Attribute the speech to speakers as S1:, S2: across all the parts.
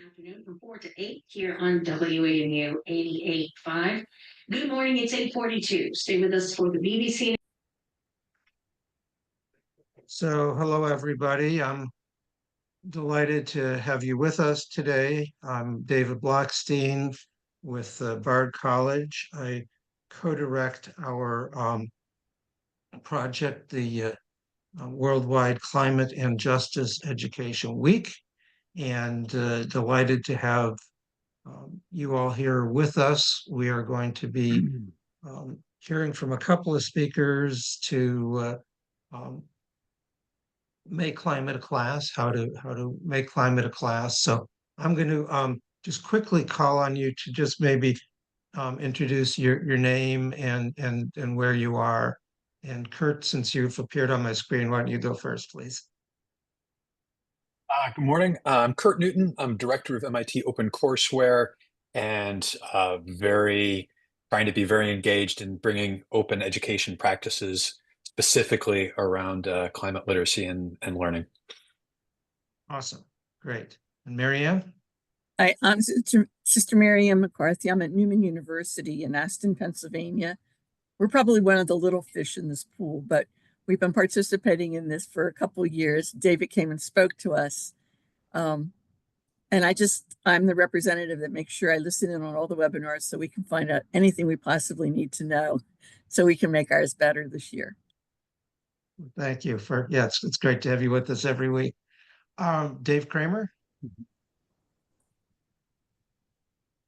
S1: Afternoon from 4 to 8 here on WANU 88.5. Good morning, it's 8:42. Stay with us for the BBC.
S2: So, hello, everybody. I'm delighted to have you with us today. I'm David Blockstein with Bard College. I co-direct our project, the Worldwide Climate and Justice Education Week, and delighted to have you all here with us. We are going to be hearing from a couple of speakers to make climate a class, how to make climate a class. So I'm going to just quickly call on you to just maybe introduce your name and where you are. And Kurt, since you've appeared on my screen, why don't you go first, please?
S3: Good morning. I'm Kurt Newton. I'm director of MIT OpenCourseware and trying to be very engaged in bringing open education practices specifically around climate literacy and learning.
S2: Awesome. Great. And Marianne?
S4: Hi, I'm Sister Marianne McCarthy. I'm at Newman University in Aston, Pennsylvania. We're probably one of the little fish in this pool, but we've been participating in this for a couple of years. David came and spoke to us. And I'm the representative that makes sure I listen in on all the webinars so we can find out anything we possibly need to know so we can make ours better this year.
S2: Thank you it's great to have you with us every week. Dave Kramer?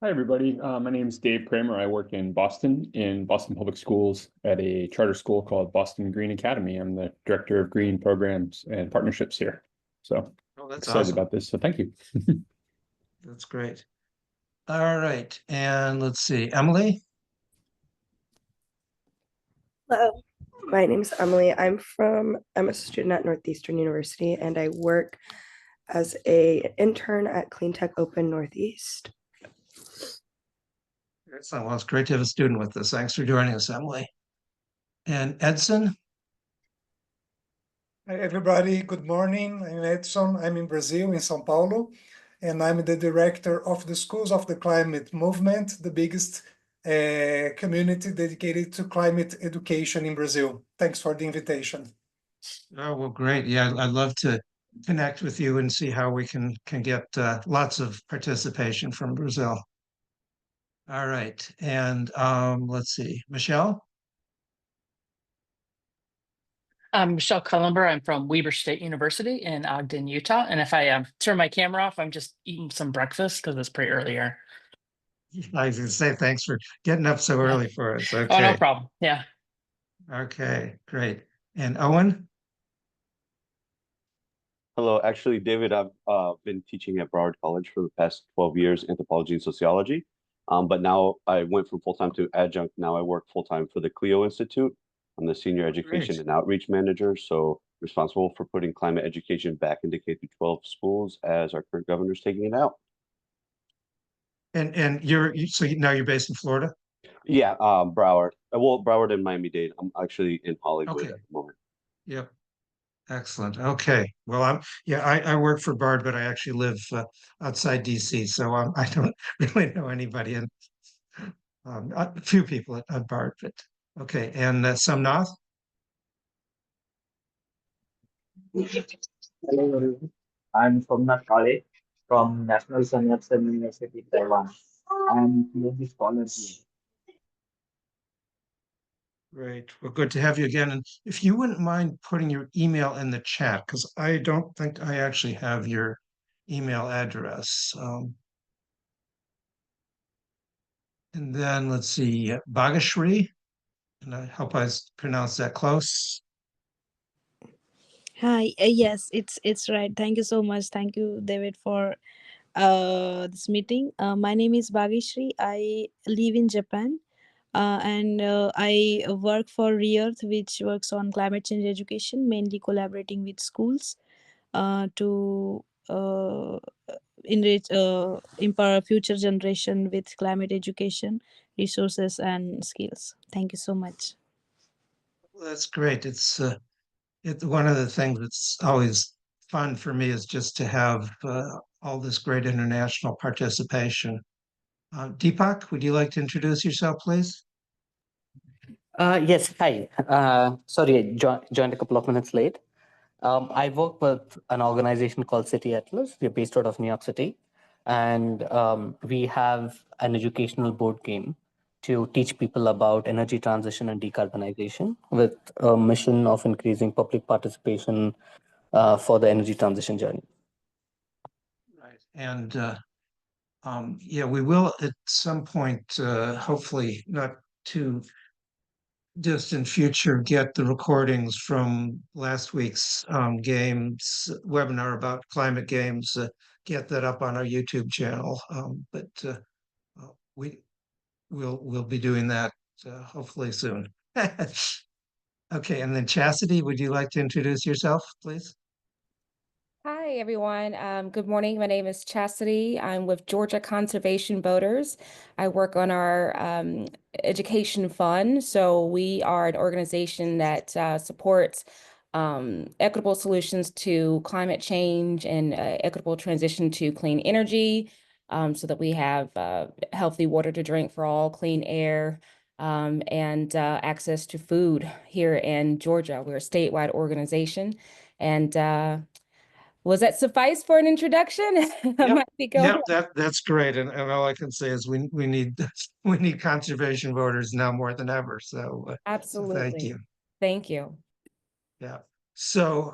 S5: Hi, everybody. My name is Dave Kramer. I work in Boston Public Schools at a charter school called Boston Green Academy. I'm the director of green programs and partnerships here. So
S2: That's
S5: excited
S2: awesome.
S5: about this. So thank you.
S2: That's great. All right. And let's see, Emily?
S6: Hello, my name is Emily. I'm a student at Northeastern University, and I work as an intern at Cleantech Open Northeast.
S2: Excellent. Well, it's great to have a student with us. Thanks for joining us, Emily. And Edson?
S7: Hi, everybody. Good morning. I'm Edson. I'm in Brazil, in São Paulo, and I'm the director of the Schools of the Climate Movement, the biggest community dedicated to climate education in Brazil. Thanks for the invitation.
S2: Oh, well, great. Yeah, I'd love to connect with you and see how we can get lots of participation from Brazil. All right. And let's see, Michelle?
S8: I'm Michelle Cullenber. I'm from Weber State University in Ogden, Utah. And if I turn my camera off, I'm just eating some breakfast because it's pretty early here.
S2: I was going to say thanks for getting up so early for us. Okay.
S8: Oh, no problem. Yeah.
S2: Okay, great. And Owen?
S9: Hello, actually, David, I've been teaching at Broward College for the past 12 years, anthropology and sociology. But now I went from full-time to adjunct. Now I work full-time for the Clio Institute. I'm the senior education and outreach manager, so responsible for putting climate education back into K-12 schools as our current governor is taking it out.
S2: And now you're based in Florida?
S9: Yeah, Broward. Well, Broward and Miami-Dade. I'm actually in Hollywood at the moment.
S2: Yep. Excellent. Okay. Well, I work for Bard, but I actually live outside DC, so I don't really know anybody, and a few people at Bard, but okay. And Somnath?
S10: Hello, everyone. I'm Somnath Kale from National Sun Yat-sen University, Taiwan. I'm PhD scholar here.
S2: Great. Well, good to have you again. And if you wouldn't mind putting your email in the chat, because I don't think I actually have your email address. And then let's see, Bhagashri, and I hope I pronounced that close.
S11: Hi, yes, it's right. Thank you so much. Thank you, David, for this meeting. My name is Bhagishri. I live in Japan, and I work for Re-Earth, which works on climate change education, mainly collaborating with schools to empower future generation with climate education, resources, and skills. Thank you so much.
S2: Well, that's great. It's one of the things that's always fun for me is just to have all this great international participation. Deepak, would you like to introduce yourself, please?
S12: Yes, hi. Sorry, I joined a couple of minutes late. I work with an organization called City Atlas. We're based out of New York City. And we have an educational board game to teach people about energy transition and decarbonization with a mission of increasing public participation for the energy transition journey.
S2: Right. And yeah, we will at some point, hopefully not too distant future, get the recordings from last week's games webinar about climate games, get that up on our YouTube channel. But we'll be doing that hopefully soon. Okay, and then Chastity, would you like to introduce yourself, please?
S13: Hi, everyone. Good morning. My name is Chastity. I'm with Georgia Conservation Voters. I work on our education fund. So we are an organization that supports equitable solutions to climate change and equitable transition to clean energy, so that we have healthy water to drink for all, clean air, and access to food here in Georgia. We're a statewide organization. And was that suffice for an introduction? I might be going.
S2: Yeah, that's great. And all I can say is we need we need conservation voters now more than ever. So
S13: Absolutely.
S2: so thank you.
S13: Thank you.
S2: Yeah. So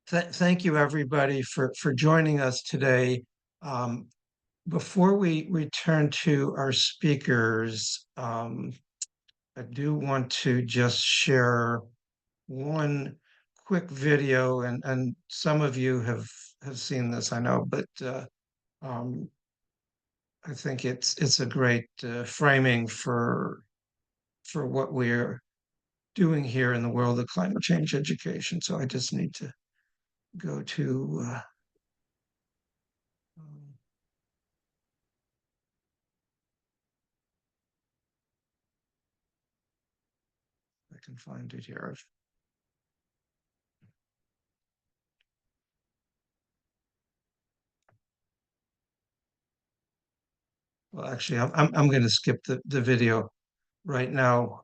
S2: thank you everybody for joining us today. Before we return to our speakers, I do want to just share one quick video, and some of you have seen this, I know, but I think it's a great framing for what we're doing here in the world of climate change education. So I just need to go to I can find it here. Well, actually, I'm going to skip the video right now.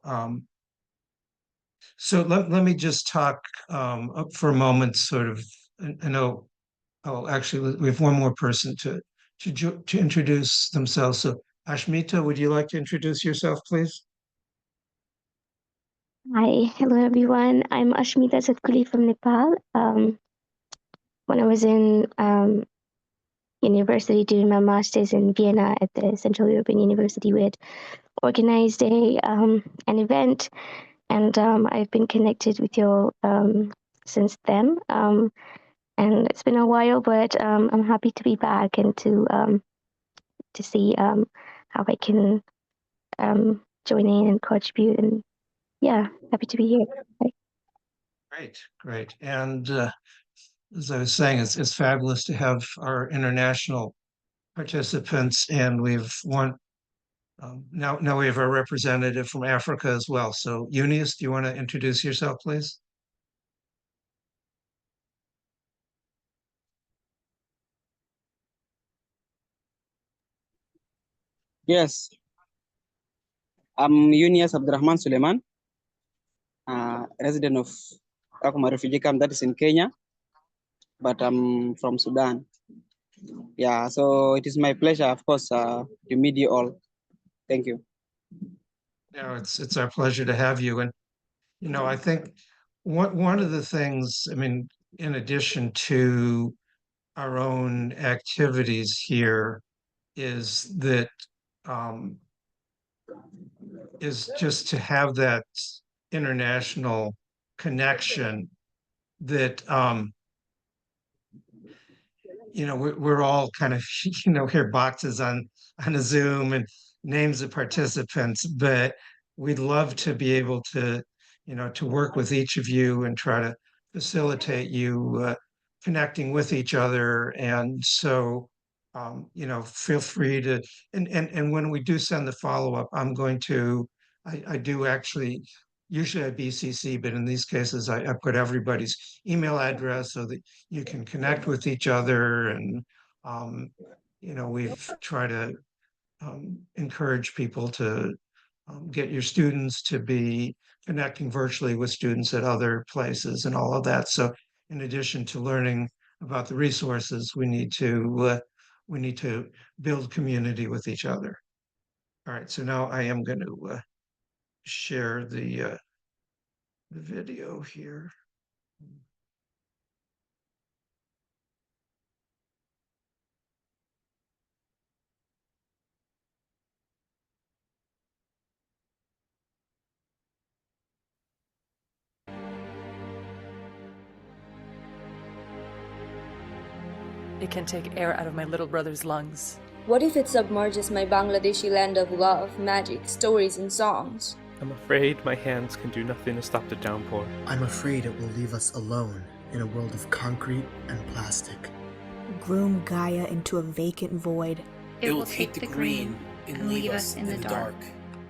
S2: So let me just talk up for a moment, sort of. I know. Oh, actually, we have one more person to introduce themselves. So, Ashmita, would you like to introduce yourself, please?
S14: Hi, hello everyone. I'm Ashmita Satkuli from Nepal. When I was in university doing my master's in Vienna at the Central European University, we had organized an event, and I've been connected with you all since then. And it's been a while, but I'm happy to be back and to see how I can join in and contribute. And yeah, happy to be here. Bye.
S2: Great. And as I was saying, it's fabulous to have our international participants, and we've one now we have our representative from Africa as well. So, Eunice, do you want to introduce yourself, please?
S15: Yes, I'm Yunus Abdurrahman Suleiman, resident of Kakuma refugee camp that is in Kenya, but I'm from Sudan. Yeah, so it is my pleasure, of course, to meet you all. Thank you.
S2: No, it's our pleasure to have you. And I think one of the things, I mean, in addition to our own activities here, is that is just to have that international connection that we're all kind of here boxes on a Zoom and names of participants, but we'd love to be able to to work with each of you and try to facilitate you connecting with each other. And so feel free to, and when we do send the follow-up, I do actually usually I BCC, but in these cases, I put everybody's email address so that you can connect with each other. And, we've tried to encourage people to get your students to be connecting virtually with students at other places and all of that. So in addition to learning about the resources, we need to build community with each other. All right, so now I am going to share the video here.
S16: It can take air out of my little brother's lungs.
S17: What if it submerges my Bangladeshi land of love, magic, stories, and songs?
S18: I'm afraid my hands can do nothing to stop the downpour.
S19: I'm afraid it will leave us alone in a world of concrete and plastic.
S20: Groom Gaia into a vacant void.
S21: It will take the green and leave us in the dark.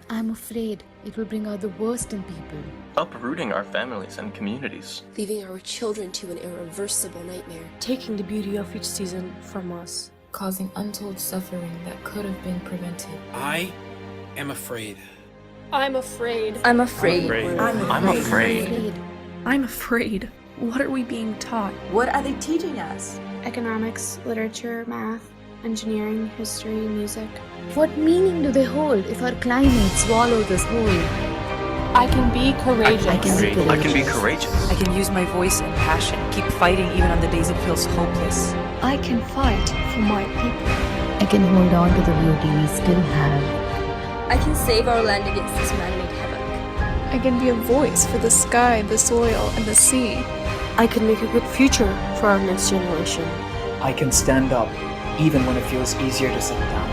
S22: I'm afraid it will bring out the worst in people.
S18: Uprooting our families and communities.
S23: Leaving our children to an irreversible nightmare.
S24: Taking the beauty of each season from us.
S25: Causing untold suffering that could have been prevented.
S21: I am afraid.
S17: I'm afraid.
S20: I'm afraid.
S18: I'm afraid.
S24: I'm afraid. What are we being taught?
S20: What are they teaching us?
S26: Economics, literature, math, engineering, history, music.
S22: What meaning do they hold if our climate swallows us whole?
S24: I can be courageous.
S18: I can be courageous.
S16: I can use my voice and passion, keep fighting even on the days it feels hopeless.
S22: I can fight for my people. I can hold on to the beauty we still have.
S17: I can save our land against this man-made havoc.
S26: I can be a voice for the sky, the soil, and the sea.
S20: I can make a good future for our next generation.
S27: I can stand up, even when it feels easier to sit down.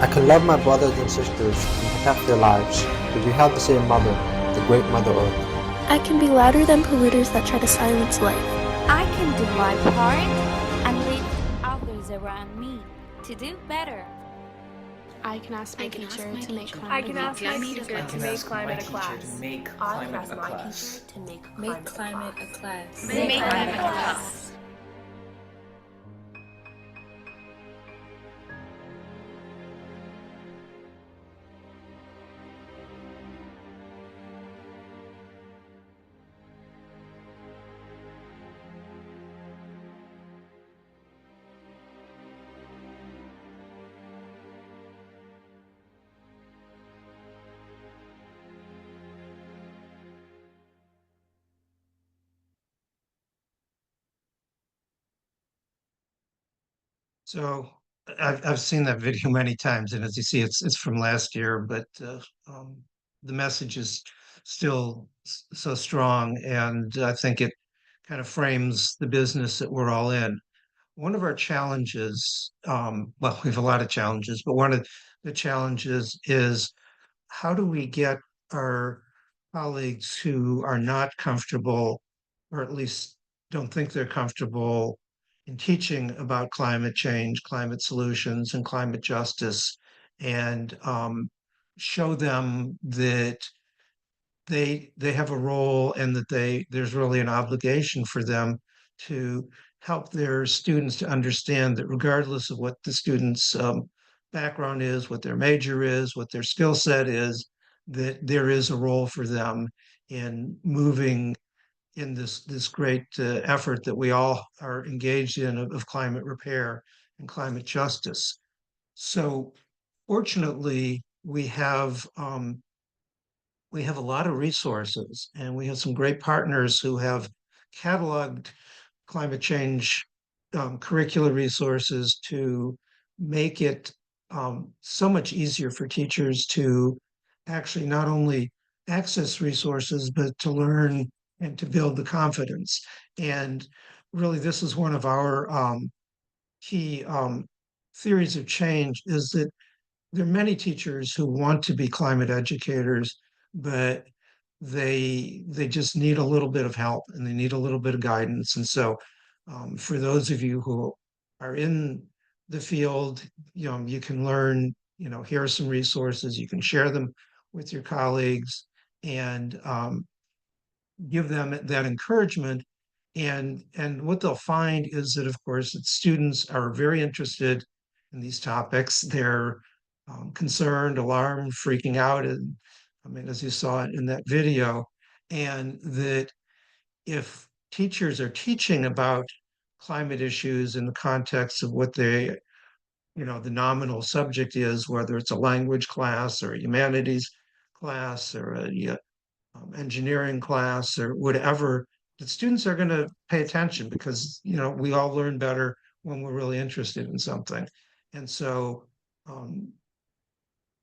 S28: I can love my brothers and sisters and protect their lives, because we have the same mother, the great Mother Earth.
S26: I can be louder than polluters that try to silence life.
S29: I can do my part and lead others around me to do better.
S26: I can ask my teacher to make climate.
S17: I can ask my teacher to make climate a class.
S27: Make
S17: I can
S27: climate
S17: ask
S27: a
S17: my
S27: class.
S17: teacher to make
S25: Climate a class.
S17: Make climate a class.
S2: So I've seen that video many times, and as you see, it's from last year, but the message is still so strong, and I think it kind of frames the business that we're all in. One of our challenges, well, we have a lot of challenges, but one of the challenges is how do we get our colleagues who are not comfortable, or at least don't think they're comfortable in teaching about climate change, climate solutions, and climate justice, and show them that they have a role and that there's really an obligation for them to help their students to understand that regardless of what the student's background is, what their major is, what their skill set is, that there is a role for them in moving in this great effort that we all are engaged in of climate repair and climate justice. So fortunately, we have a lot of resources, and we have some great partners who have cataloged climate change curricular resources to make it so much easier for teachers to actually not only access resources, but to learn and to build the confidence. And really, this is one of our key theories of change, is that there are many teachers who want to be climate educators, but they just need a little bit of help and they need a little bit of guidance. And so for those of you who are in the field, you can learn, here are some resources, you can share them with your colleagues, and give them that encouragement. And what they'll find is that, of course, that students are very interested in these topics. They're concerned, alarmed, freaking out, and I mean, as you saw in that video, and that if teachers are teaching about climate issues in the context of what they, the nominal subject is, whether it's a language class or a humanities class or a engineering class or whatever, the students are going to pay attention because, we all learn better when we're really interested in something. And so,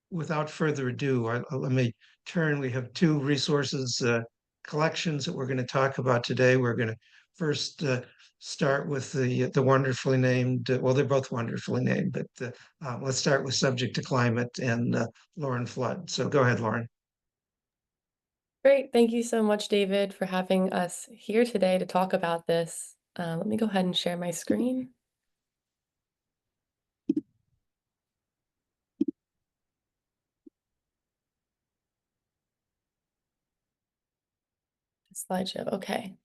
S2: without further ado, let me turn. We have two resources collections that we're going to talk about today. We're going to first start with the wonderfully named. Well, they're both wonderfully named, but let's start with Subject to Climate and Lauren Flood. So go ahead, Lauren.
S1: Great. Thank you so much, David, for having us here today to talk about this. Let me go ahead and share my screen. Slideshow. Okay.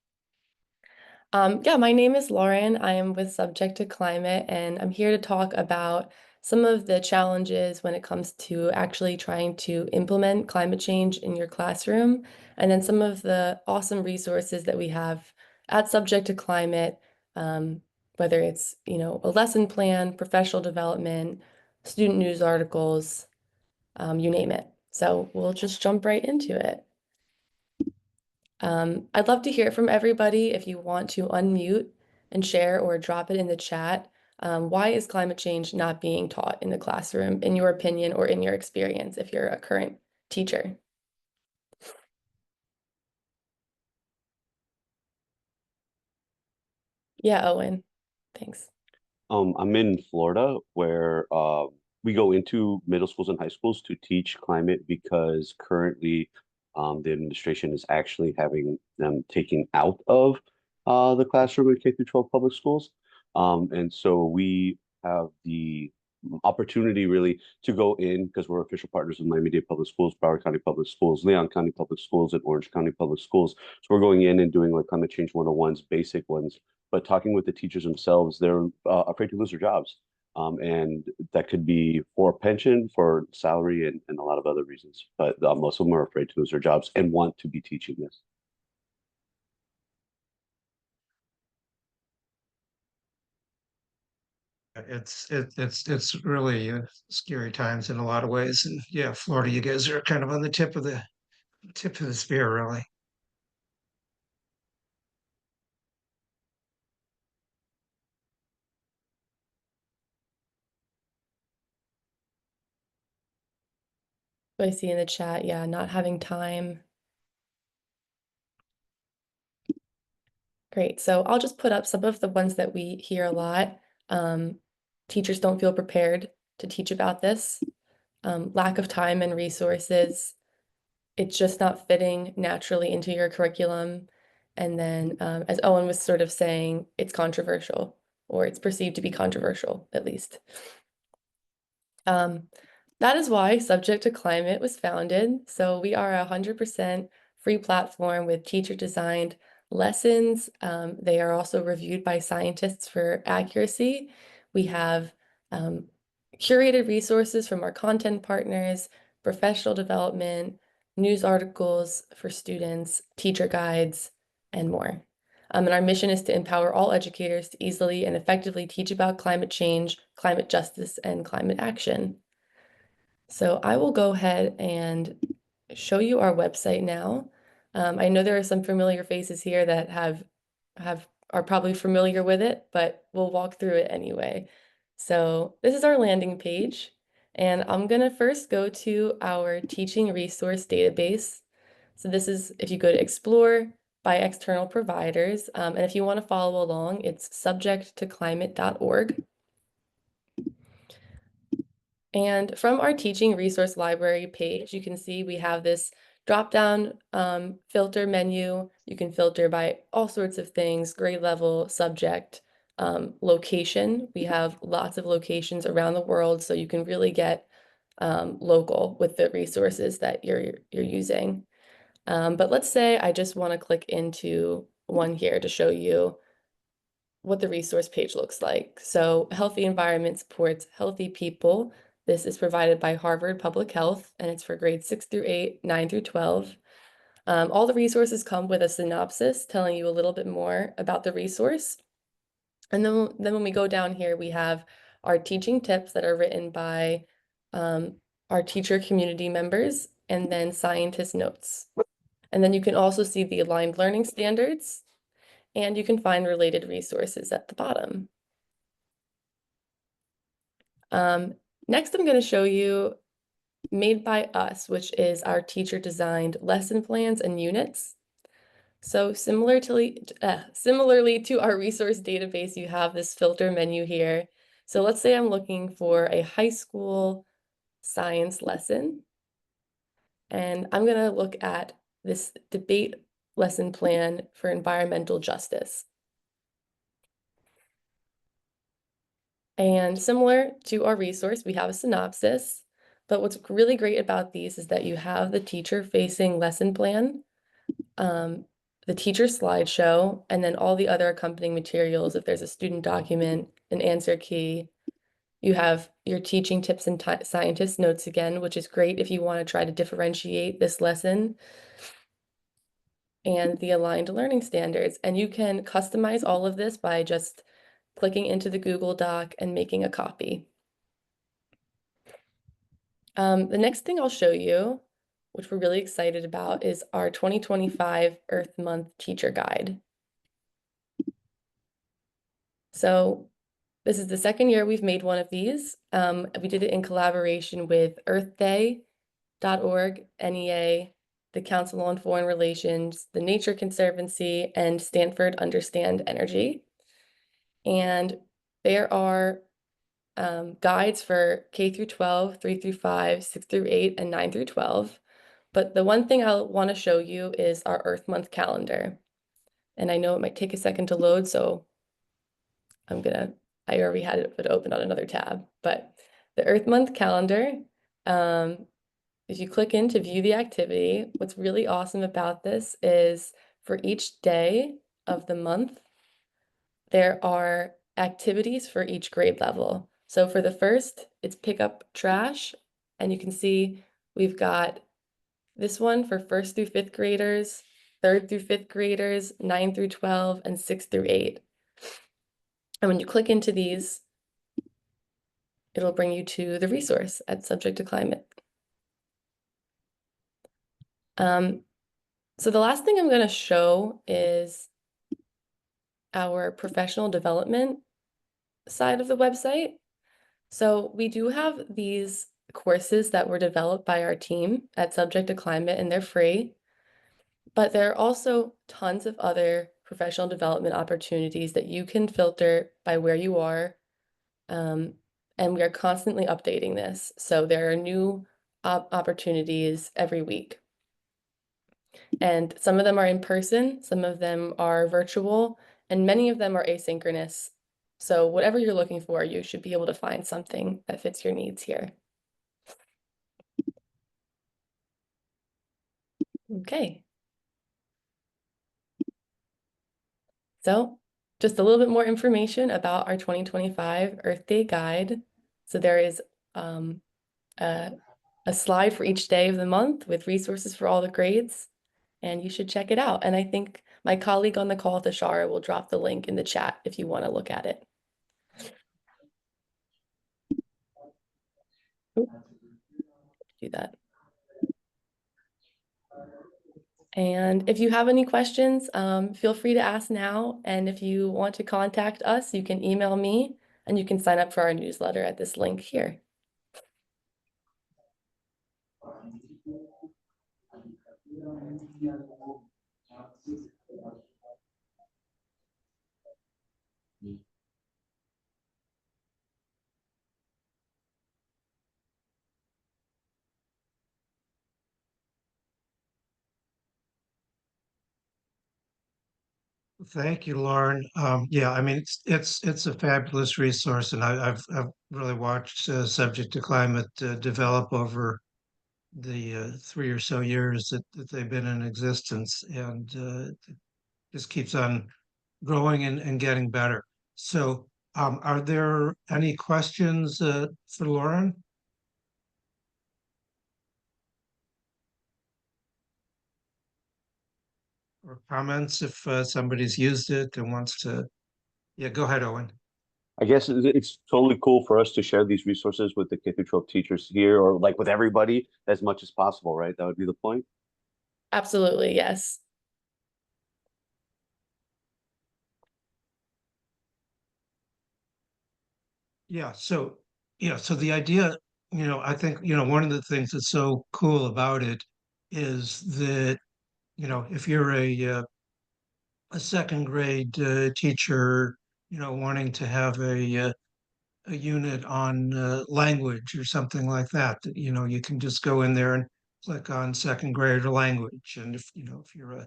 S1: Yeah, my name is Lauren. I am with Subject to Climate, and I'm here to talk about some of the challenges when it comes to actually trying to implement climate change in your classroom, and then some of the awesome resources that we have at Subject to Climate, whether it's, a lesson plan, professional development, student news articles, you name it. So we'll just jump right into it. I'd love to hear from everybody. If you want to unmute and share or drop it in the chat. Why is climate change not being taught in the classroom, in your opinion, or in your experience, if you're a current teacher? Yeah, Owen, thanks.
S3: I'm in Florida, where we go into middle schools and high schools to teach climate because currently the administration is actually having them taken out of the classroom in K through 12 public schools. And so we have the opportunity really to go in, because we're official partners with Miami-Dade Public Schools, Broward County Public Schools, Leon County Public Schools, and Orange County Public Schools. So we're going in and doing like climate change 101s, basic ones, but talking with the teachers themselves, they're afraid to lose their jobs. And that could be for pension, for salary, and a lot of other reasons. But most of them are afraid to lose their jobs and want to be teaching this.
S2: It's really scary times in a lot of ways. And yeah, Florida, you guys are kind of on the tip of the spear, really.
S1: I see in the chat, yeah, not having time. Great. So I'll just put up some of the ones that we hear a lot. Teachers don't feel prepared to teach about this. Lack of time and resources. It's just not fitting naturally into your curriculum. And then, as Owen was sort of saying, it's controversial, or it's perceived to be controversial, at least. That is why Subject to Climate was founded. So we are a 100% free platform with teacher-designed lessons. They are also reviewed by scientists for accuracy. We have curated resources from our content partners, professional development, news articles for students, teacher guides, and more. And our mission is to empower all educators to easily and effectively teach about climate change, climate justice, and climate action. So I will go ahead and show you our website now. I know there are some familiar faces here that are probably familiar with it, but we'll walk through it anyway. So this is our landing page, and I'm gonna first go to our teaching resource database. So this is, if you go to Explore by external providers, and if you want to follow along, it's subjecttoclimate.org. And from our teaching resource library page, you can see we have this drop-down filter menu. You can filter by all sorts of things: grade level, subject, location. We have lots of locations around the world, so you can really get local with the resources that you're using. But let's say I just want to click into one here to show you what the resource page looks like. So Healthy Environment Supports Healthy People. This is provided by Harvard Public Health, and it's for grades 6 through 8, 9 through 12. All the resources come with a synopsis telling you a little bit more about the resource. And then when we go down here, we have our teaching tips that are written by our teacher community members, and then scientist notes. And then you can also see the aligned learning standards, and you can find related resources at the bottom. Next, I'm going to show you Made by Us, which is our teacher-designed lesson plans and units. So similarly to our resource database, you have this filter menu here. So let's say I'm looking for a high school science lesson, and I'm going to look at this debate lesson plan for environmental justice. And similar to our resource, we have a synopsis, but what's really great about these is that you have the teacher-facing lesson plan, the teacher slideshow, and then all the other accompanying materials. If there's a student document, an answer key, you have your teaching tips and scientist notes again, which is great if you want to try to differentiate this lesson, and the aligned learning standards. And you can customize all of this by just clicking into the Google Doc and making a copy. The next thing I'll show you, which we're really excited about, is our 2025 Earth Month Teacher Guide. So this is the second year we've made one of these. We did it in collaboration with EarthDay.org, NEA, the Council on Foreign Relations, the Nature Conservancy, and Stanford Understand Energy. And there are guides for K through 12, 3 through 5, 6 through 8, and 9 through 12. But the one thing I'll want to show you is our Earth Month calendar. And I know it might take a second to load, so I already had it open on another tab. But the Earth Month calendar, if you click in to view the activity, what's really awesome about this is for each day of the month, there are activities for each grade level. So for the first, it's pick up trash, and you can see we've got this one for 1st through 5th graders, 3rd through 5th graders, 9 through 12, and 6 through 8. And when you click into these, it'll bring you to the resource at Subject to Climate. So the last thing I'm going to show is our professional development side of the website. So we do have these courses that were developed by our team at Subject to Climate, and they're free. But there are also tons of other professional development opportunities that you can filter by where you are. And we are constantly updating this. So there are new opportunities every week. And some of them are in person, some of them are virtual, and many of them are asynchronous. So whatever you're looking for, you should be able to find something that fits your needs here. Okay. So just a little bit more information about our 2025 Earth Day Guide. So there is a slide for each day of the month with resources for all the grades, and you should check it out. And I think my colleague on the call, Tashara, will drop the link in the chat if you want to look at it. Do that. And if you have any questions, feel free to ask now. And if you want to contact us, you can email me, and you can sign up for our newsletter at this link here.
S2: Thank you, Lauren. Yeah, I mean, it's a fabulous resource, and I've really watched Subject to Climate develop over the 3 or so years that they've been in existence, and it just keeps on growing and getting better. So, are there any questions for Lauren? Or comments if somebody's used it and wants to? Yeah, go ahead, Owen.
S3: I guess it's totally cool for us to share these resources with the K through 12 teachers here, or like with everybody as much as possible, right? That would be the point.
S1: Absolutely, yes.
S2: Yeah, so the idea, I think, one of the things that's so cool about it is that, if you're a second grade teacher, wanting to have a unit on language or something like that, you can just go in there and click on second grade or language. And if you're a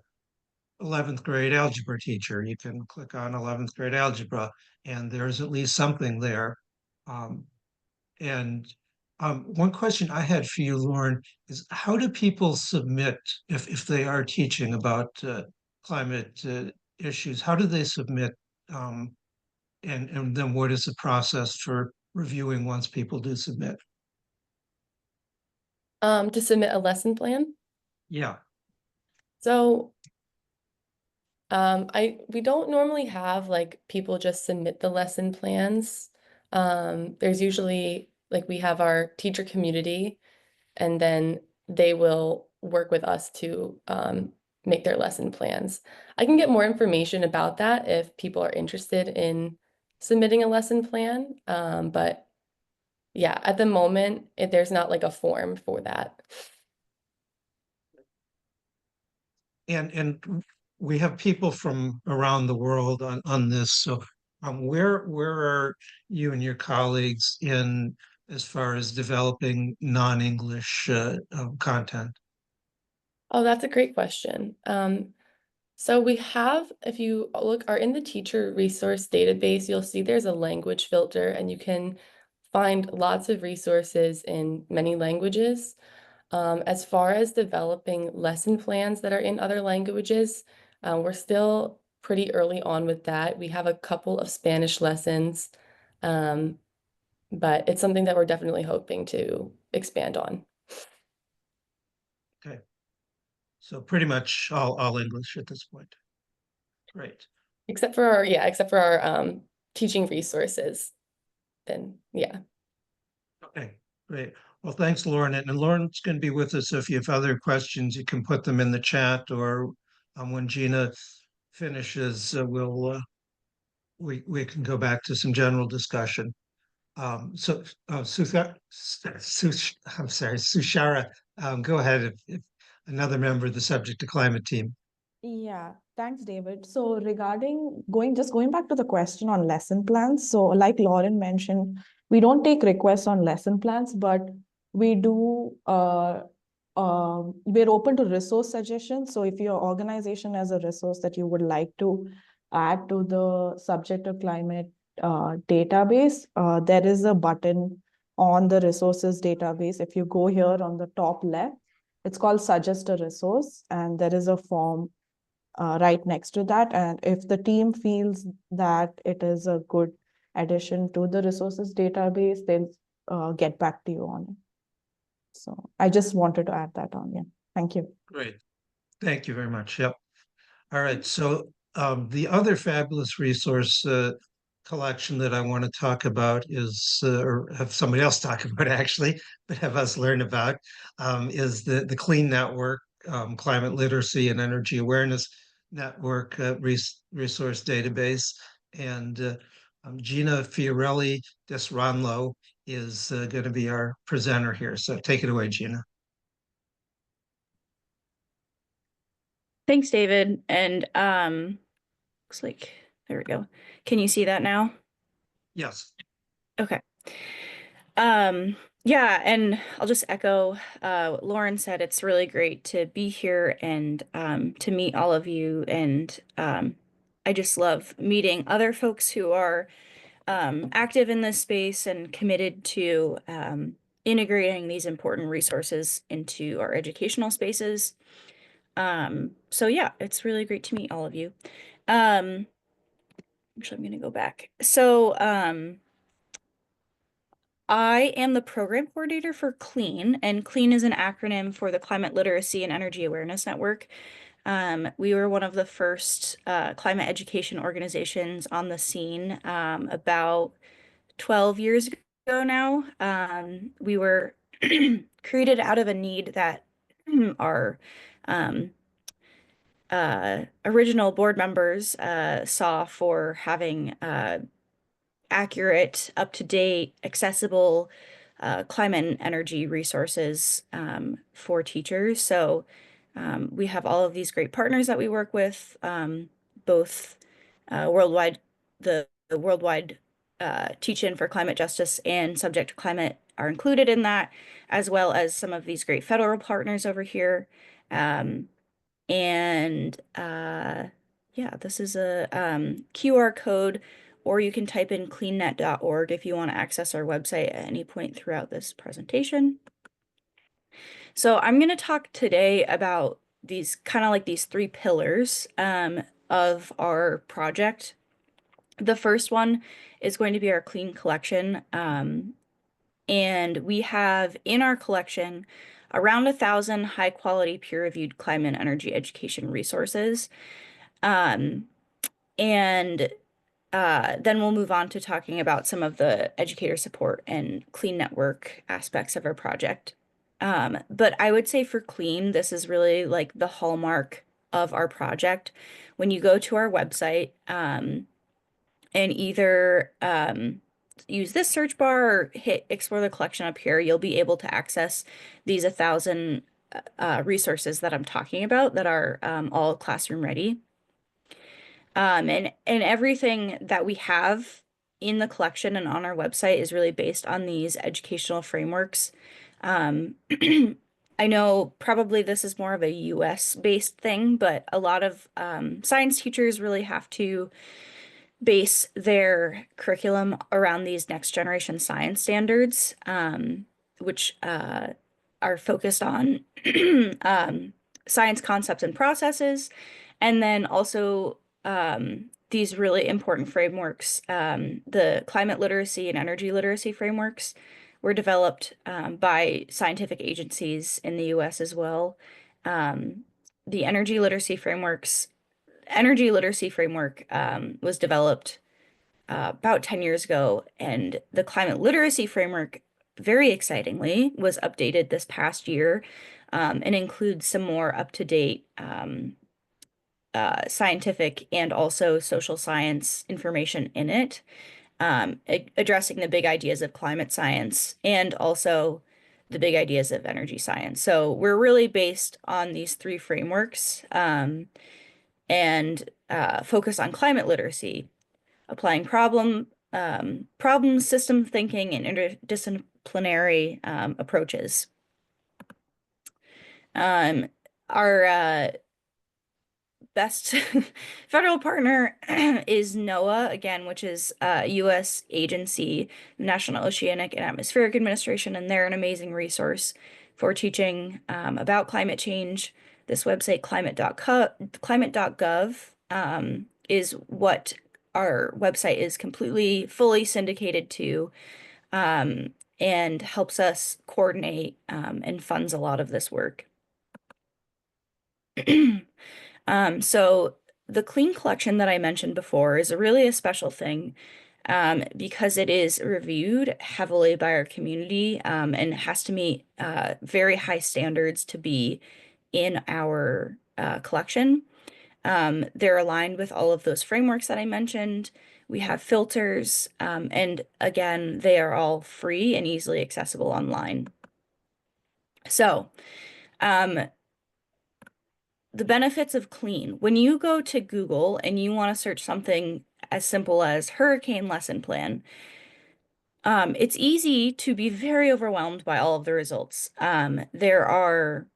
S2: 11th grade algebra teacher, you can click on 11th grade algebra, and there's at least something there. Um, and one question I had for you, Lauren, is how do people submit if they are teaching about climate issues? How do they submit? And then what is the process for reviewing once people do submit?
S1: To submit a lesson plan.
S2: Yeah.
S1: So we don't normally have like people just submit the lesson plans. There's usually like we have our teacher community, and then they will work with us to make their lesson plans. I can get more information about that if people are interested in submitting a lesson plan. But yeah, at the moment, there's not like a form for that.
S2: And we have people from around the world on this. So where are you and your colleagues in as far as developing non-English content?
S1: Oh, that's a great question. So we have, if you are in the teacher resource database, you'll see there's a language filter, and you can find lots of resources in many languages. As far as developing lesson plans that are in other languages, we're still pretty early on with that. We have a couple of Spanish lessons, but it's something that we're definitely hoping to expand on.
S2: Okay. So pretty much all English at this point. Great.
S1: Except for our teaching resources, then yeah.
S2: Okay, great. Well, thanks, Lauren. And Lauren's going to be with us. So if you have other questions, you can put them in the chat, or when Gina finishes, we can go back to some general discussion. I'm sorry, Sushara, go ahead if another member of the Subject to Climate team.
S4: Yeah, thanks, David. So regarding going back to the question on lesson plans. So like Lauren mentioned, we don't take requests on lesson plans, but we do, we're open to resource suggestions. So if your organization has a resource that you would like to add to the Subject to Climate database, there is a button on the resources database. If you go here on the top left, it's called Suggest a Resource, and there is a form right next to that. And if the team feels that it is a good addition to the resources database, they'll get back to you on it. So I just wanted to add that on. Yeah. Thank you.
S2: Great. Thank you very much. Yep. All right. So the other fabulous resource collection that I want to talk about is, or have somebody else talk about actually, but have us learn about, is the CLEAN Network, Climate Literacy and Energy Awareness Network resource database. And Gina Fiorelli Desranlo is going to be our presenter here. So take it away, Gina.
S5: Thanks, David. And looks like, there we go. Can you see that now?
S2: Yes.
S5: Okay. Yeah, and I'll just echo what Lauren said. It's really great to be here and to meet all of you. And I just love meeting other folks who are active in this space and committed to integrating these important resources into our educational spaces. So yeah, it's really great to meet all of you. Actually, I'm going to go back. So I am the program coordinator for CLEAN, and CLEAN is an acronym for the Climate Literacy and Energy Awareness Network. We were one of the first climate education organizations on the scene about 12 years ago now. We were created out of a need that our original board members saw for having accurate, up-to-date, accessible climate and energy resources for teachers. So we have all of these great partners that we work with, both worldwide, the worldwide Teach-In for Climate Justice and Subject to Climate are included in that, as well as some of these great federal partners over here. Yeah, this is a QR code, or you can type in cleannet.org if you want to access our website at any point throughout this presentation. So I'm going to talk today about these kind of like these three pillars of our project. The first one is going to be our CLEAN collection. And we have in our collection around 1,000 high quality peer-reviewed climate and energy education resources. Then we'll move on to talking about some of the educator support and CLEAN network aspects of our project. But I would say for CLEAN, this is really like the hallmark of our project. When you go to our website and either use this search bar or hit explore the collection up here, you'll be able to access these 1,000 resources that I'm talking about that are all classroom ready. And everything that we have in the collection and on our website is really based on these educational frameworks. I know probably this is more of a US based thing, but a lot of science teachers really have to base their curriculum around these next generation science standards, which are focused on science concepts and processes, and then also these really important frameworks. The climate literacy and energy literacy frameworks were developed by scientific agencies in the US as well. The energy literacy framework was developed about 10 years ago, and the climate literacy framework, very excitingly, was updated this past year and includes some more up-to-date scientific and also social science information in it, addressing the big ideas of climate science and also the big ideas of energy science. So we're really based on these three frameworks and focus on climate literacy, applying problem system thinking and interdisciplinary approaches. Our best federal partner is NOAA, again, which is a U.S. agency, National Oceanic and Atmospheric Administration, and they're an amazing resource for teaching about climate change. This website, climate.gov, is what our website is fully syndicated to, and helps us coordinate and funds a lot of this work. So the CLEAN collection that I mentioned before is really a special thing because it is reviewed heavily by our community and has to meet very high standards to be in our collection. They're aligned with all of those frameworks that I mentioned. We have filters, and again, they are all free and easily accessible online. So, the benefits of CLEAN. When you go to Google and you want to search something as simple as hurricane lesson plan, it's easy to be very overwhelmed by all of the results. There are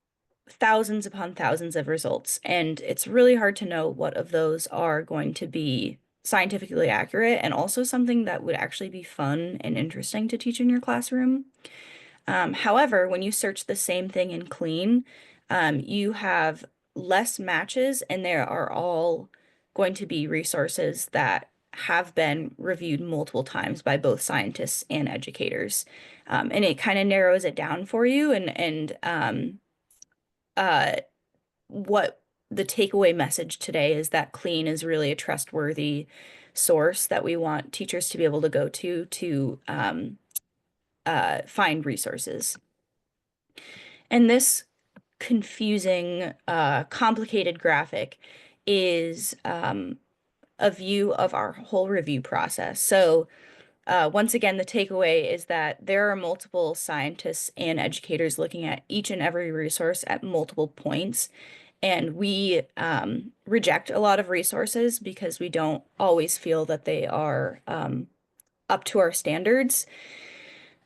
S5: thousands upon thousands of results, and it's really hard to know what of those are going to be scientifically accurate and also something that would actually be fun and interesting to teach in your classroom. However, when you search the same thing in Clean, you have less matches, and there are all going to be resources that have been reviewed multiple times by both scientists and educators. And it kind of narrows it down for you, and what the takeaway message today is that Clean is really a trustworthy source that we want teachers to be able to go to find resources. And this confusing, complicated graphic is a view of our whole review process. So once again, the takeaway is that there are multiple scientists and educators looking at each and every resource at multiple points. And we reject a lot of resources because we don't always feel that they are up to our standards.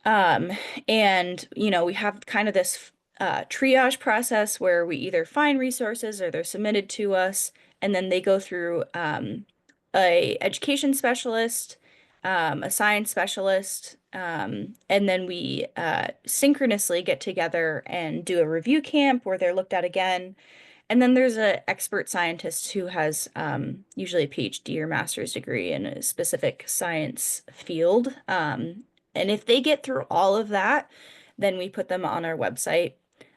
S5: And, you know, we have kind of this triage process where we either find resources or they're submitted to us, and then they go through a education specialist, a science specialist, and then we synchronously get together and do a review camp where they're looked at again. And then there's an expert scientist who has usually a PhD or master's degree in a specific science field. And if they get through all of that, then we put them on our website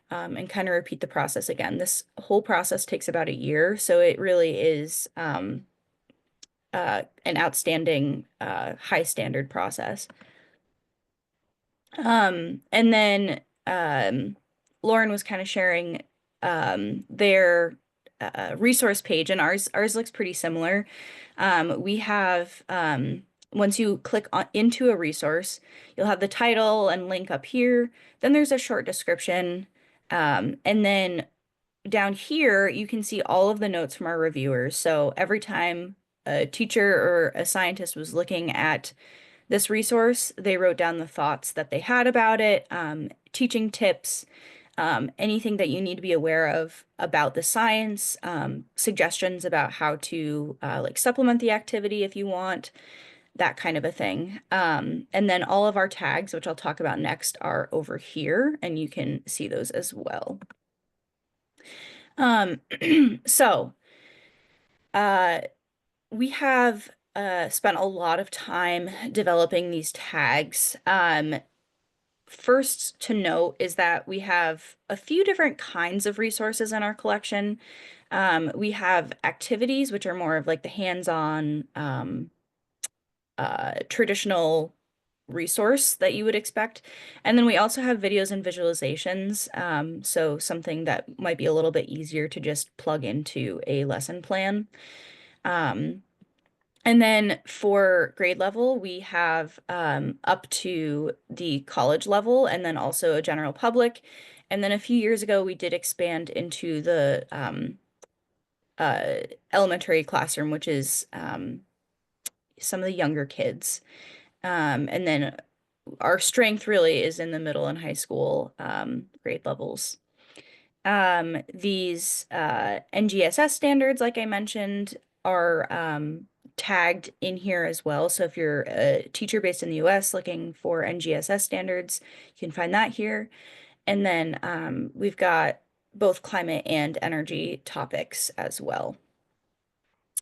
S5: and kind of repeat the process again. This whole process takes about a year, so it really is an outstanding, high standard process. And then Lauren was kind of sharing their resource page, and ours looks pretty similar. We have once you click into a resource, you'll have the title and link up here. Then there's a short description, and then down here you can see all of the notes from our reviewers. So every time a teacher or a scientist was looking at this resource, they wrote down the thoughts that they had about it, teaching tips, anything that you need to be aware of about the science, suggestions about how to like supplement the activity if you want, that kind of a thing. And then all of our tags, which I'll talk about next, are over here, and you can see those as well. So we have spent a lot of time developing these tags. First to note is that we have a few different kinds of resources in our collection. We have activities, which are more of like the hands-on traditional resource that you would expect. And then we also have videos and visualizations. So something that might be a little bit easier to just plug into a lesson plan. And then for grade level, we have up to the college level, and then also a general public. And then a few years ago, we did expand into the elementary classroom, which is some of the younger kids. And then our strength really is in the middle and high school grade levels. These NGSS standards, like I mentioned, are tagged in here as well. So if you're a teacher based in the US looking for NGSS standards, you can find that here. And then we've got both climate and energy topics as well.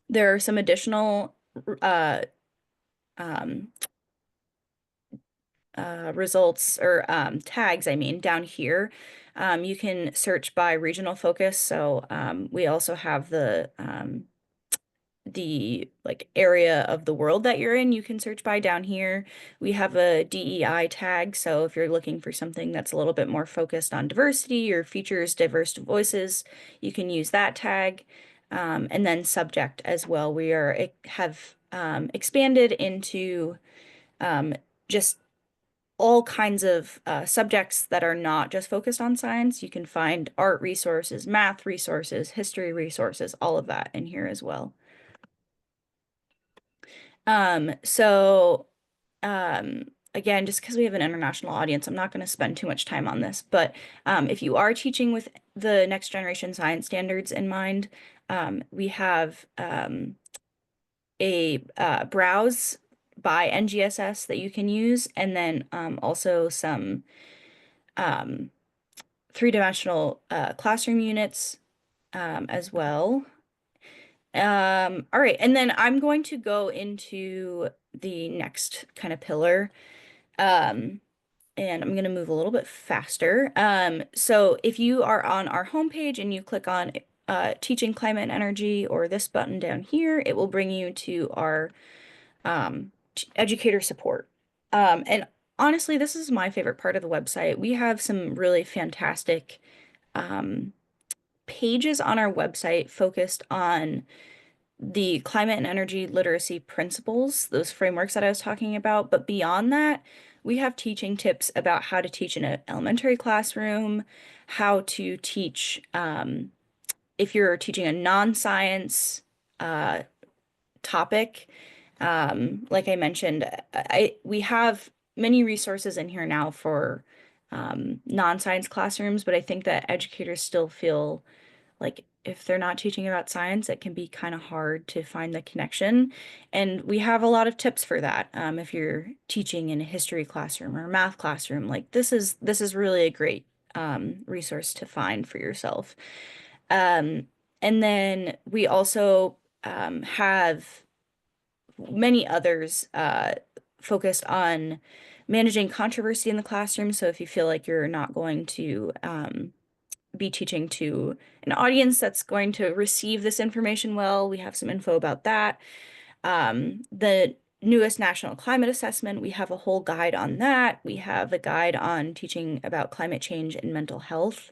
S5: There are some additional results or tags, I mean, down here. You can search by regional focus. So we also have the like area of the world that you're in, you can search by down here. We have a DEI tag. So if you're looking for something that's a little bit more focused on diversity or features diverse voices, you can use that tag. And then subject as well. We have expanded into just all kinds of subjects that are not just focused on science. You can find art resources, math resources, history resources, all of that in here as well. Again, just because we have an international audience, I'm not going to spend too much time on this, but if you are teaching with the next generation science standards in mind, we have a browse by NGSS that you can use, and then also some three-dimensional classroom units as well. All right, and then I'm going to go into the next kind of pillar. And I'm going to move a little bit faster. So if you are on our homepage and you click on Teaching Climate and Energy, or this button down here, it will bring you to our educator support. And honestly, this is my favorite part of the website. We have some really fantastic pages on our website focused on the climate and energy literacy principles, those frameworks that I was talking about. But beyond that, we have teaching tips about how to teach in an elementary classroom, how to teach if you're teaching a non-science topic. Like I mentioned, we have many resources in here now for non-science classrooms, but I think that educators still feel like if they're not teaching about science, it can be kind of hard to find the connection. And we have a lot of tips for that. If you're teaching in a history classroom or a math classroom, like this is really a great resource to find for yourself. And then we also have many others focused on managing controversy in the classroom. So if you feel like you're not going to be teaching to an audience that's going to receive this information well, we have some info about that. The newest National Climate Assessment, we have a whole guide on that. We have a guide on teaching about climate change and mental health.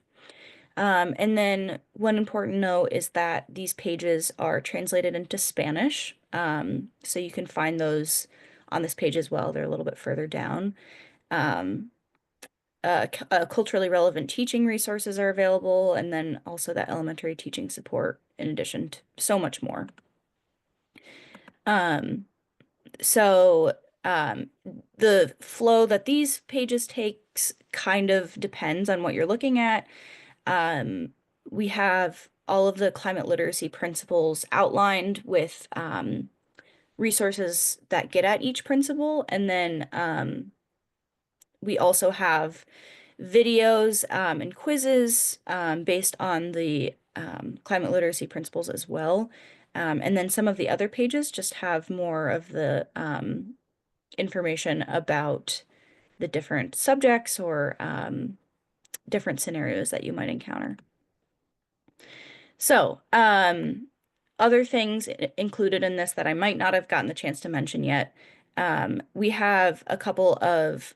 S5: And then one important note is that these pages are translated into Spanish. So you can find those on this page as well. They're a little bit further down. Culturally relevant teaching resources are available, and then also that elementary teaching support in addition to so much more. The flow that these pages takes kind of depends on what you're looking at. We have all of the climate literacy principles outlined with resources that get at each principle, and then we also have videos and quizzes based on the climate literacy principles as well. And then some of the other pages just have more of the information about the different subjects or different scenarios that you might encounter. So, other things included in this that I might not have gotten the chance to mention yet. We have a couple of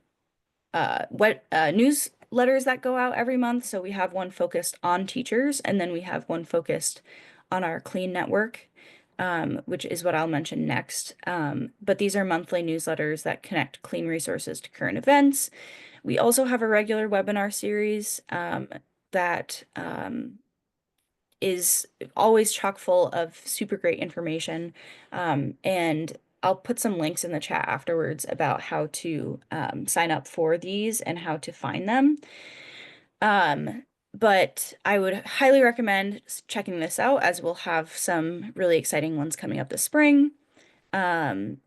S5: newsletters that go out every month. So we have one focused on teachers, and then we have one focused on our Clean network, which is what I'll mention next. But these are monthly newsletters that connect clean resources to current events. We also have a regular webinar series that is always chock full of super great information. And I'll put some links in the chat afterwards about how to sign up for these and how to find them. But I would highly recommend checking this out, as we'll have some really exciting ones coming up this spring. And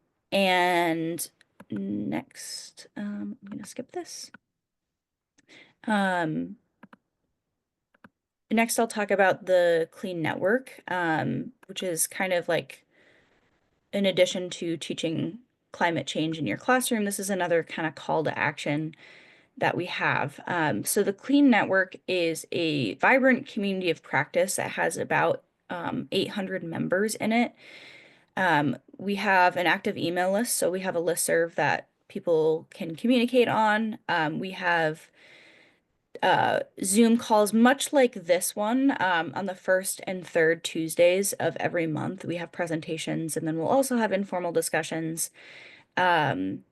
S5: next, I'm going to skip this. Next, I'll talk about the Clean network, which is kind of like, in addition to teaching climate change in your classroom, this is another kind of call to action that we have. So the Clean network is a vibrant community of practice that has about 800 members in it. We have an active email list, so we have a listserv that people can communicate on. We have Zoom calls, much like this one, on the first and third Tuesdays of every month. We have presentations, and then we'll also have informal discussions. And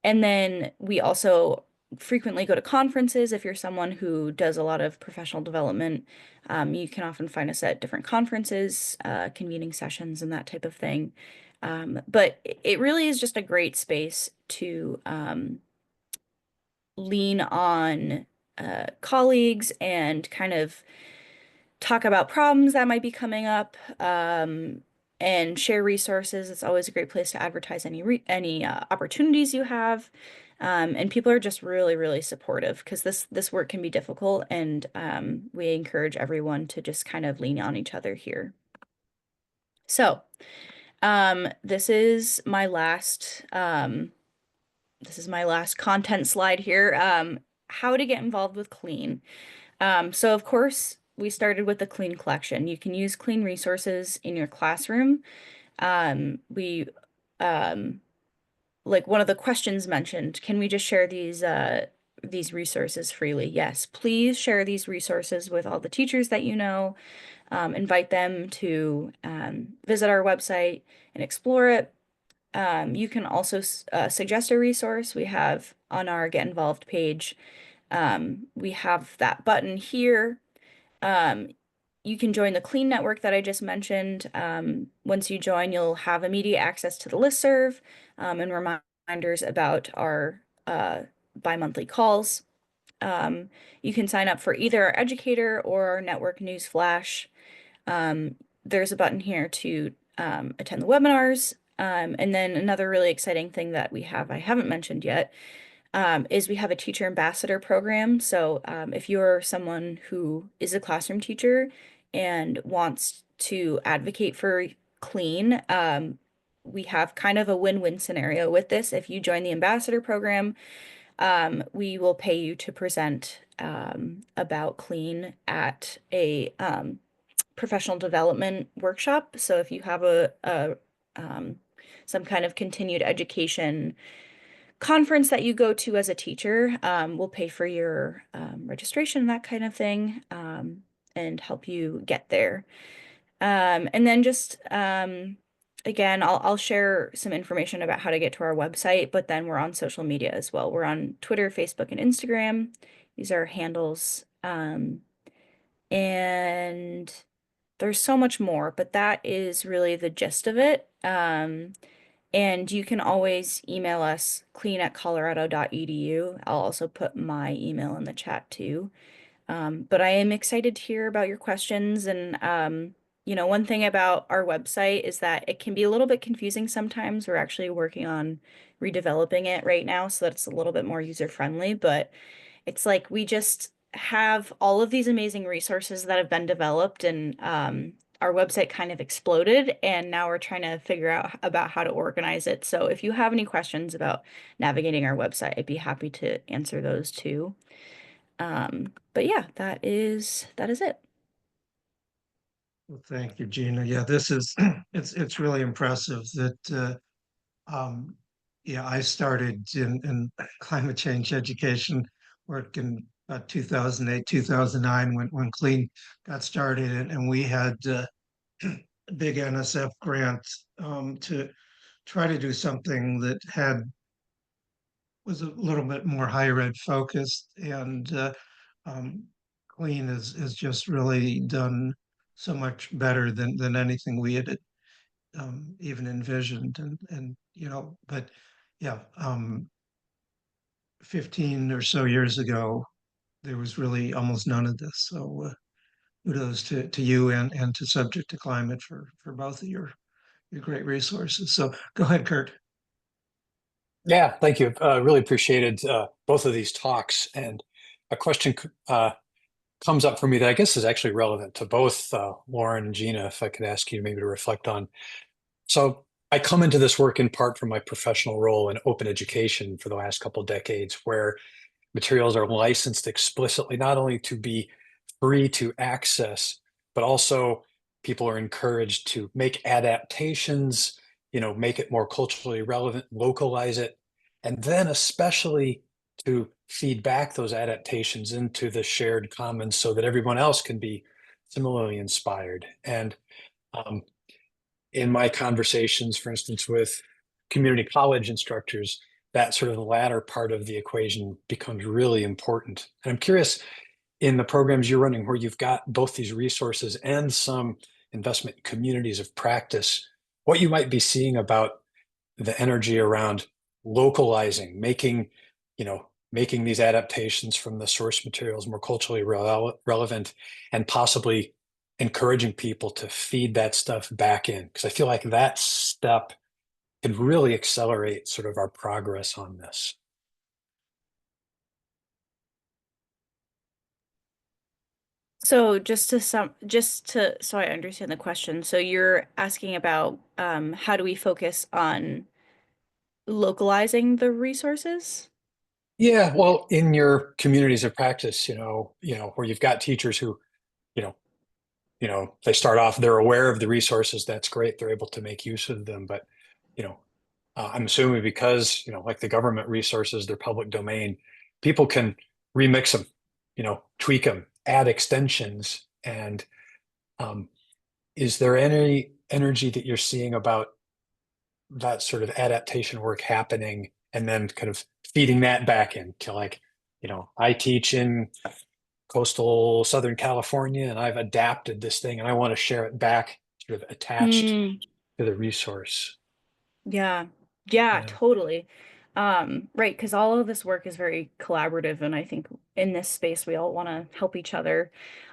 S5: then we also frequently go to conferences. If you're someone who does a lot of professional development, you can often find us at different conferences, convening sessions, and that type of thing. But it really is just a great space to lean on colleagues and kind of talk about problems that might be coming up, and and share resources. It's always a great place to advertise any opportunities you have. And people are just really, really supportive because this work can be difficult, and we encourage everyone to just kind of lean on each other here. So this is my last content slide here. How to get involved with CLEAN. So of course, we started with the CLEAN collection. You can use CLEAN resources in your classroom. Like one of the questions mentioned, can we just share these resources freely? Yes, please share these resources with all the teachers that you know. Invite them to visit our website and explore it. You can also suggest a resource. We have on our Get Involved page, we have that button here. You can join the CLEAN network that I just mentioned. Once you join, you'll have immediate access to the listserv and reminders about our bi-monthly calls. You can sign up for either our educator or our network news flash. There's a button here to attend the webinars. And then another really exciting thing that I haven't mentioned yet, is we have a teacher ambassador program. So if you're someone who is a classroom teacher and wants to advocate for CLEAN, we have kind of a win-win scenario with this. If you join the ambassador program, we will pay you to present about CLEAN at a professional development workshop. So if you have some kind of continued education conference that you go to as a teacher, we'll pay for your registration, that kind of thing, and help you get there. And then just again, I'll share some information about how to get to our website, but then we're on social media as well. We're on Twitter, Facebook, and Instagram. These are our handles. And there's so much more, but that is really the gist of it. And you can always email us, clean@colorado.edu. I'll also put my email in the chat too. But I am excited to hear about your questions. And, you know, one thing about our website is that it can be a little bit confusing sometimes. We're actually working on redeveloping it right now so that it's a little bit more user-friendly. But it's like we just have all of these amazing resources that have been developed, and our website kind of exploded, and now we're trying to figure out about how to organize it. So if you have any questions about navigating our website, I'd be happy to answer those too. But yeah, that is it.
S2: Well, thank you, Gina. Yeah, this is it's really impressive that yeah, I started in climate change education work in 2008, 2009 when CLEAN got started, and we had a big NSF grant to try to do something that was a little bit more higher ed focused, and CLEAN has just really done so much better than anything we had even envisioned, and you know, but yeah, 15 or so years ago, there was really almost none of this. So kudos to you and to Subject to Climate for both of your great resources. So go ahead, Kurt.
S6: Yeah, thank you. Really appreciated both of these talks. And a question comes up for me that I guess is actually relevant to both Lauren and Gina, if I could ask you maybe to reflect on. So I come into this work in part from my professional role in open education for the last couple of decades, where materials are licensed explicitly, not only to be free to access, but also people are encouraged to make adaptations, you know, make it more culturally relevant, localize it, and then especially to feed back those adaptations into the shared commons so that everyone else can be similarly inspired. And in my conversations, for instance, with community college instructors, that sort of the latter part of the equation becomes really important. And I'm curious, in the programs you're running where you've got both these resources and some investment communities of practice, what you might be seeing about the energy around localizing, making these adaptations from the source materials more culturally relevant, and possibly encouraging people to feed that stuff back in, because I feel like that step can really accelerate sort of our progress on this.
S5: So so I understand the question. So you're asking about how do we focus on localizing the resources?
S6: Yeah, well, in your communities of practice, where you've got teachers who, you know, they start off, they're aware of the resources. That's great. They're able to make use of them. But, I'm assuming because, like the government resources, they're public domain, people can remix them, tweak them, add extensions. And is there any energy that you're seeing about that sort of adaptation work happening and then kind of feeding that back into, like, I teach in coastal Southern California and I've adapted this thing and I want to share it back, sort of attached to the resource.
S5: Yeah,
S6: Yeah.
S5: totally. Right, because all of this work is very collaborative, and I think in this space we all want to help each other.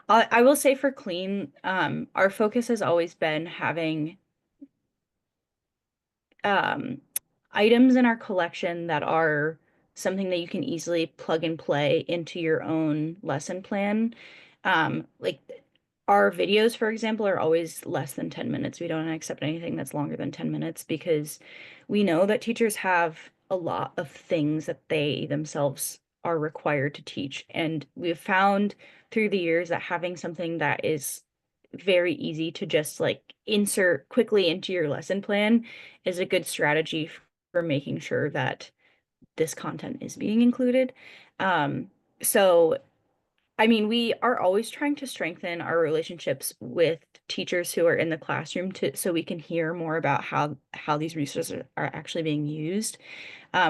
S5: I will say for Clean, our focus has always been having items in our collection that are something that you can easily plug and play into your own lesson plan. Like our videos, for example, are always less than 10 minutes. We don't accept anything that's longer than 10 minutes because we know that teachers have a lot of things that they themselves are required to teach. And we've found through the years that having something that is very easy to just like insert quickly into your lesson plan is a good strategy for making sure that this content is being included. So I mean, we are always trying to strengthen our relationships with teachers who are in the classroom so we can hear more about how these resources are actually being used.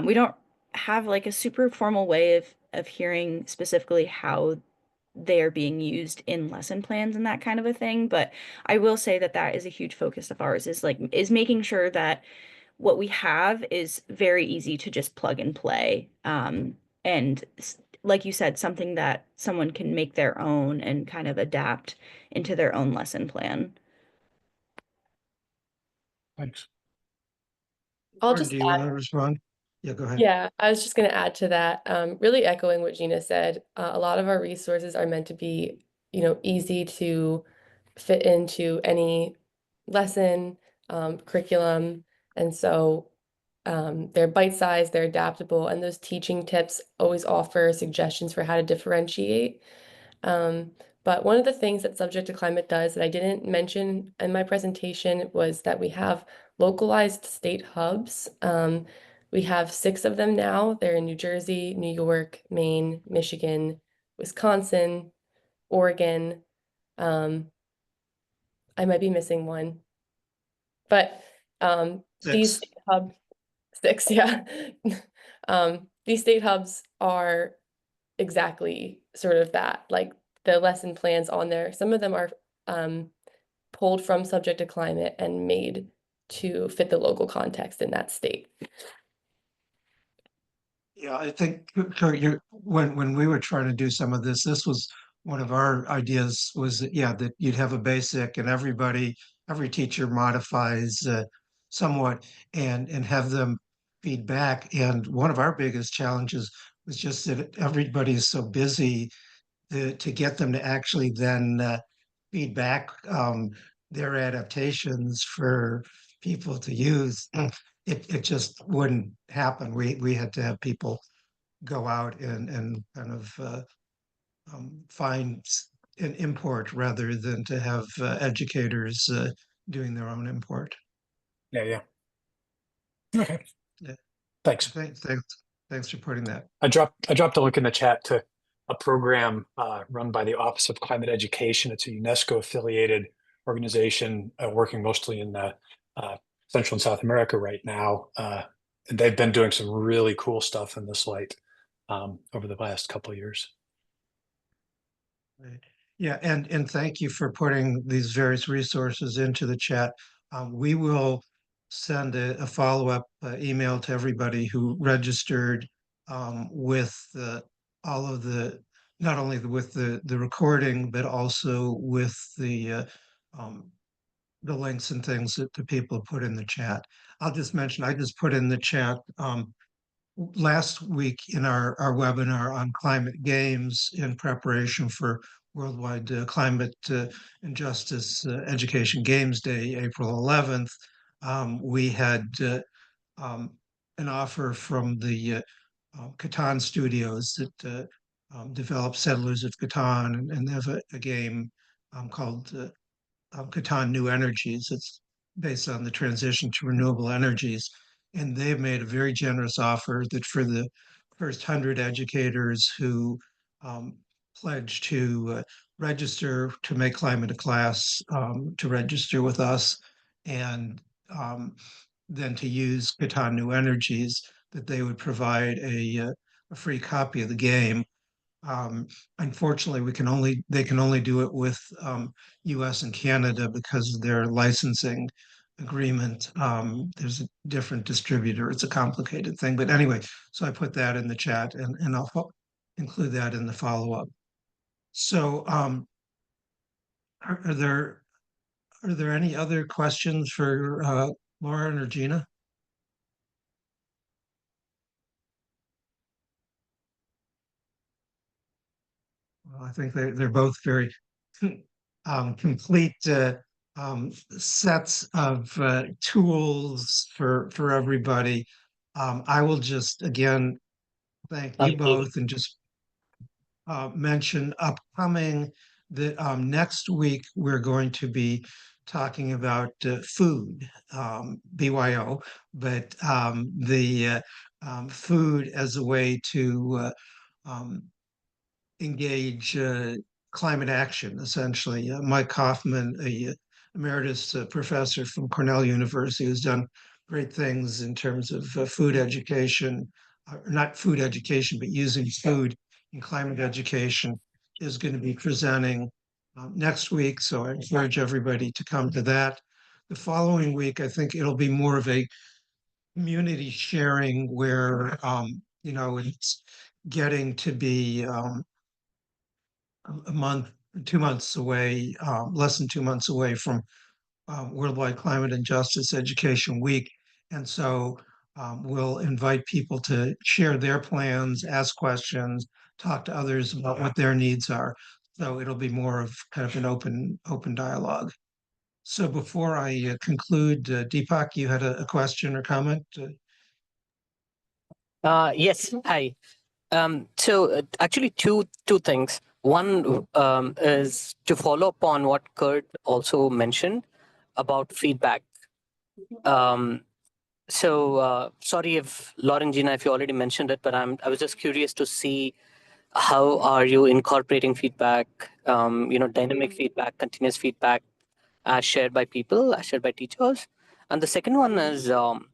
S5: We don't have like a super formal way of hearing specifically how they are being used in lesson plans and that kind of a thing, but I will say that that is a huge focus of ours, is making sure that what we have is very easy to just plug and play. And like you said, something that someone can make their own and kind of adapt into their own lesson plan.
S6: Thanks.
S1: I'll
S2: Lauren,
S1: just
S2: do you want to respond? Yeah, go ahead.
S1: Yeah, I was just going to add to that, really echoing what Gina said. A lot of our resources are meant to be, easy to fit into any lesson, curriculum. And so they're bite-sized, they're adaptable, and those teaching tips always offer suggestions for how to differentiate. But one of the things that Subject to Climate does that I didn't mention in my presentation was that we have localized state hubs. We have 6 of them now. They're in New Jersey, New York, Maine, Michigan, Wisconsin, Oregon. I might be missing one. But these state hub 6, yeah. These state hubs are exactly sort of that, like the lesson plans on there. Some of them are pulled from Subject to Climate and made to fit the local context in that state.
S2: Yeah, I think Kurt, when we were trying to do some of this, this was one of our ideas was that, yeah, that you'd have a basic and every teacher modifies somewhat and have them feed back. And one of our biggest challenges was just that everybody is so busy to get them to actually then feed back their adaptations for people to use. It just wouldn't happen. We had to have people go out and kind of find an import rather than to have educators doing their own import.
S6: Yeah. Okay.
S2: Yeah.
S6: Thanks.
S2: Thanks for putting that.
S6: I dropped a link in the chat to a program run by the Office of Climate Education. It's a UNESCO affiliated organization working mostly in Central and South America right now. And they've been doing some really cool stuff in this light over the last couple of years.
S2: Right. Yeah, and thank you for putting these various resources into the chat. We will send a follow-up email to everybody who registered with all of the not only with the recording, but also with the links and things that the people put in the chat. I'll just mention, I just put in the chat last week in our webinar on climate games in preparation for Worldwide Climate and Justice Education Games Day, April 11th. We had an offer from the Catan Studios that developed Settlers of Catan, and they have a game called Catan New Energies. It's based on the transition to renewable energies. And they've made a very generous offer that for the first 100 educators who pledge to register to make climate a class, to register with us, and then to use Catan New Energies, that they would provide a free copy of the game. Unfortunately, they can only do it with US and Canada because of their licensing agreement. There's a different distributor. It's a complicated thing. But anyway, so I put that in the chat, and I'll include that in the follow-up. So are there any other questions for Lauren or Gina? Well, I think they're both very complete sets of tools for everybody. I will just again thank you both and just mention upcoming that next week we're going to be talking about food, BYO, but the food as a way to engage climate action, essentially. Mike Hoffman, a emeritus professor from Cornell University, who's done great things in terms of food education, not food education, but using food in climate education, is going to be presenting next week. So I encourage everybody to come to that. The following week, I think it'll be more of a community sharing where, it's getting to be a month, 2 months away, less than 2 months away from Worldwide Climate and Justice Education Week. And so we'll invite people to share their plans, ask questions, talk to others about what their needs are. So it'll be more of kind of an open dialogue. So before I conclude, Deepak, you had a question or comment?
S7: Yes, hi. So actually two things. One is to follow up on what Kurt also mentioned about feedback. Sorry if Lauren, Gina, if you already mentioned it, but I was just curious to see how are you incorporating feedback, dynamic feedback, continuous feedback as shared by people, as shared by teachers. And the second one is with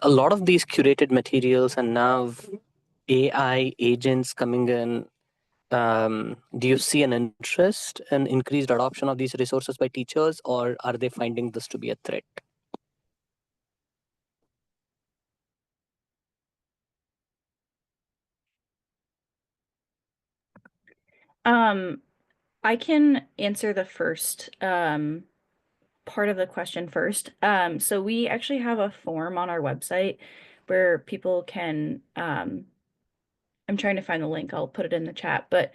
S7: a lot of these curated materials and now AI agents coming in, do you see an interest in increased adoption of these resources by teachers, or are they finding this to be a threat?
S5: I can answer the first part of the question first. So we actually have a form on our website where people can, I'm trying to find the link, I'll put it in the chat, but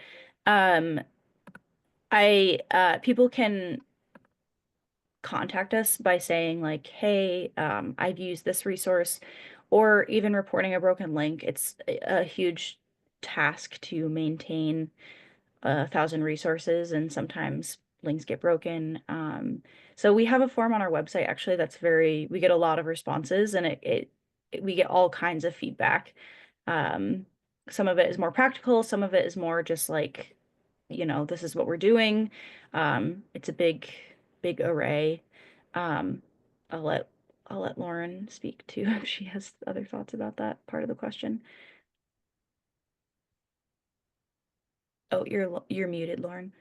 S5: people can contact us by saying like, hey, I've used this resource, or even reporting a broken link. It's a huge task to maintain 1,000 resources, and sometimes links get broken. So we have a form on our website actually we get a lot of responses, and we get all kinds of feedback. Some of it is more practical, some of it is more just like, this is what we're doing. It's a big array. I'll let Lauren speak too if she has other thoughts about that part of the question. Oh, you're muted, Lauren.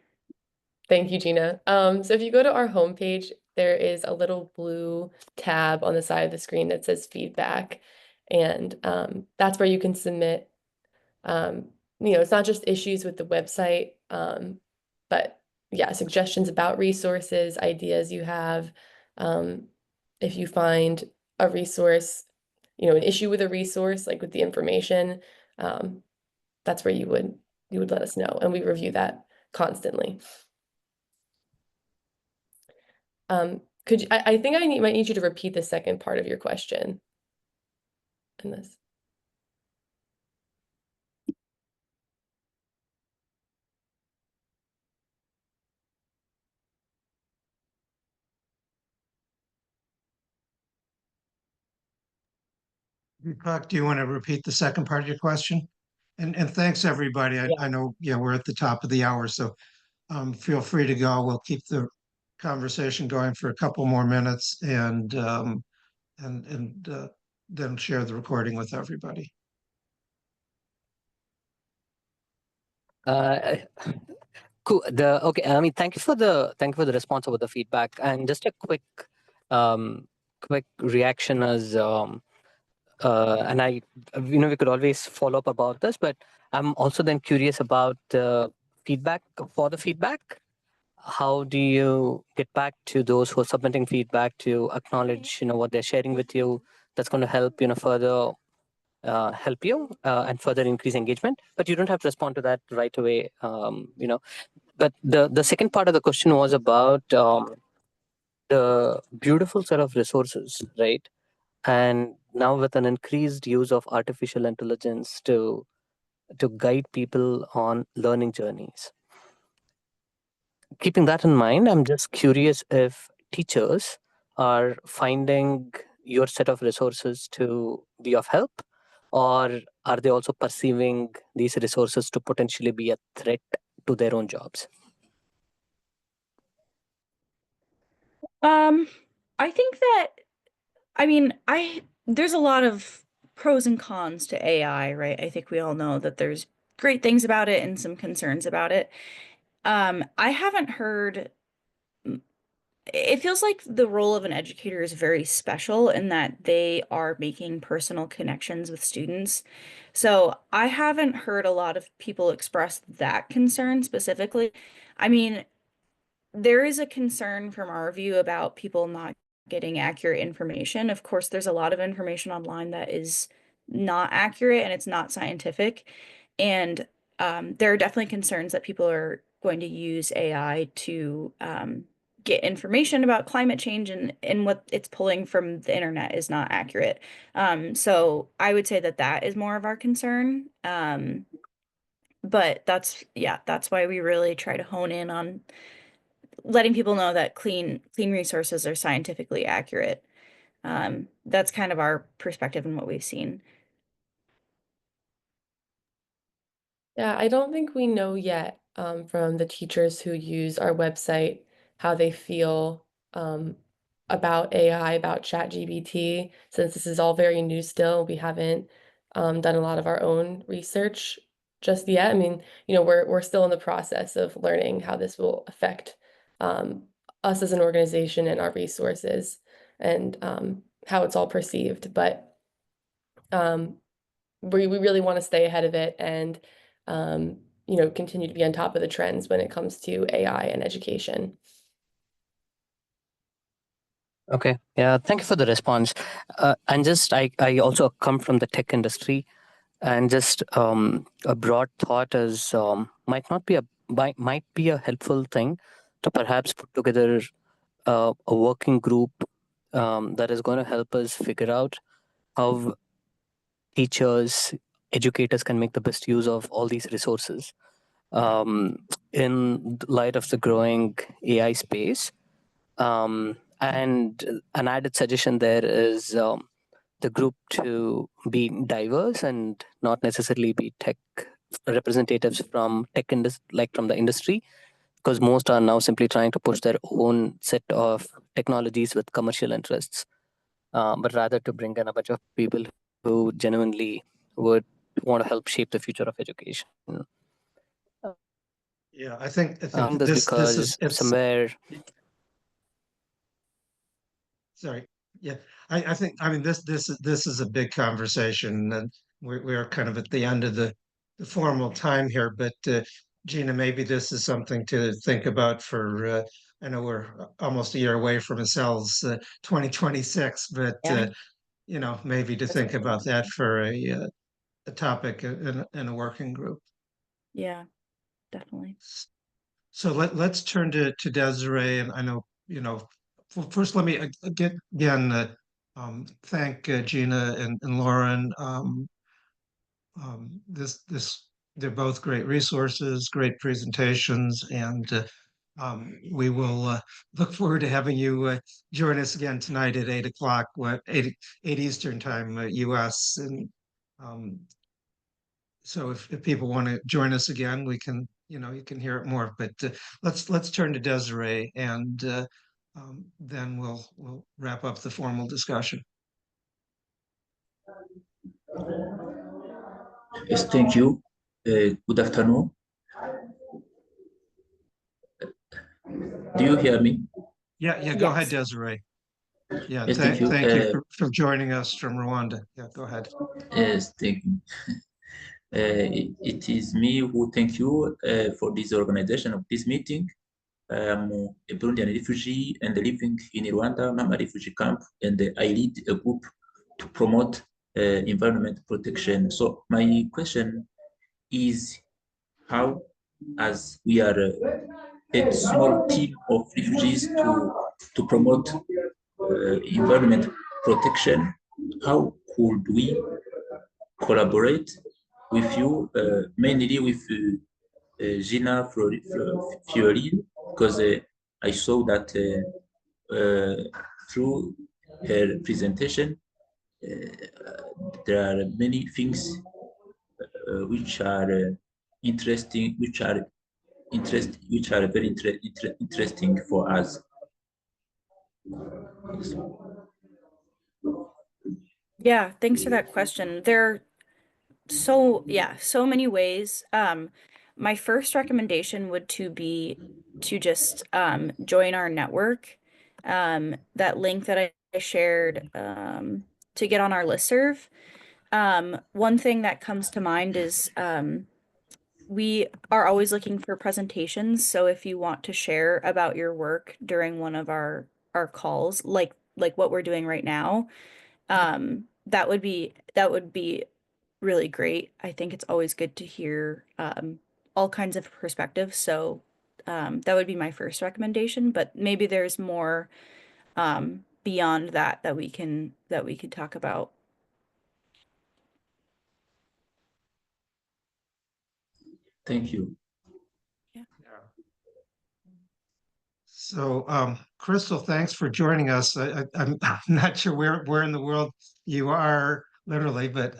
S1: Thank you, Gina. So if you go to our homepage, there is a little blue tab on the side of the screen that says feedback. And that's where you can submit it's not just issues with the website, but yeah, suggestions about resources, ideas you have. If you find a resource, an issue with a resource, like with the information, that's where you would let us know, and we review that constantly. I think might need you to repeat the second part of your question in this.
S2: Deepak, do you want to repeat the second part of your question? And thanks, everybody. I know, we're at the top of the hour, so feel free to go. We'll keep the conversation going for a couple more minutes and then share the recording with everybody.
S7: Cool. Okay. I mean, thank you for the response over the feedback, and just a quick reaction as and I, we could always follow up about this, but I'm also then curious about feedback for the feedback. How do you get back to those who are submitting feedback to acknowledge, what they're sharing with you? That's going to help, further help you and further increase engagement. But you don't have to respond to that right away, But the second part of the question was about the beautiful set of resources, right? And now with an increased use of artificial intelligence to guide people on learning journeys. Keeping that in mind, I'm just curious if teachers are finding your set of resources to be of help, or are they also perceiving these resources to potentially be a threat to their own jobs?
S5: I think that, there's a lot of pros and cons to AI, right? I think we all know that there's great things about it and some concerns about it. I haven't heard, it feels like the role of an educator is very special in that they are making personal connections with students. So I haven't heard a lot of people express that concern specifically. There is a concern from our view about people not getting accurate information. Of course, there's a lot of information online that is not accurate and it's not scientific. And there are definitely concerns that people are going to use AI to get information about climate change, and what it's pulling from the internet is not accurate. So I would say that is more of our concern. But that's why we really try to hone in on letting people know that clean resources are scientifically accurate. That's kind of our perspective and what we've seen.
S1: Yeah, I don't think we know yet from the teachers who use our website how they feel about AI, about ChatGPT, since this is all very new still. We haven't done a lot of our own research just yet. We're still in the process of learning how this will affect us as an organization and our resources, and how it's all perceived. But we really want to stay ahead of it and continue to be on top of the trends when it comes to AI and education.
S7: Okay. Yeah. Thank you for the response. And just, I also come from the tech industry, and just a broad thought is might be a helpful thing to perhaps put together a working group that is going to help us figure out how teachers, educators can make the best use of all these resources in light of the growing AI space. And an added suggestion there is the group to be diverse and not necessarily be tech representatives from from the industry, because most are now simply trying to push their own set of technologies with commercial interests, but rather to bring in a bunch of people who genuinely would want to help shape the future of education.
S2: Yeah, I think
S7: this is somewhere.
S2: Sorry. Yeah, I think this is a big conversation, and we are kind of at the end of the the formal time here, but Gina, maybe this is something to think about for, I know we're almost a year away from SL's 2026, but
S5: Yeah.
S2: maybe to think about that for a topic in a working group.
S5: Yeah, definitely.
S2: So let's turn to Desiree, and I know, first let me again thank Gina and Lauren. They're both great resources, great presentations, and we will look forward to having you join us again tonight at 8 o'clock, 8 Eastern time, US. And so if people want to join us again, we can, you can hear it more. But let's turn to Desiree, and then we'll wrap up the formal discussion.
S8: Yes, thank you. Good afternoon. Do you hear me?
S2: Yeah, go ahead, Desiree. Yeah,
S8: Yes, thank you.
S2: Thank you for joining us from Rwanda. Yeah, go ahead.
S8: Yes, thank you. It is me who thank you for this organization of this meeting. I'm a Burundian refugee and living in Rwanda, Mama refugee camp, and I lead a group to promote environment protection. So my question is, how, as we are a small team of refugees to promote environment protection, how could we collaborate with you, mainly with Gina Fiorin, because I saw that through her presentation, there are many things which are interesting, which are very interesting for us.
S5: Yeah, thanks for that question. There so many ways. My first recommendation would be to just join our network. That link that I shared to get on our listserv. One thing that comes to mind is we are always looking for presentations. So if you want to share about your work during one of our calls, like what we're doing right now, that would be really great. I think it's always good to hear all kinds of perspectives. So that would be my first recommendation, but maybe there's more beyond that we could talk about.
S8: Thank you.
S5: Yeah.
S2: So, Crystal, thanks for joining us. I'm not sure where in the world you are, literally, but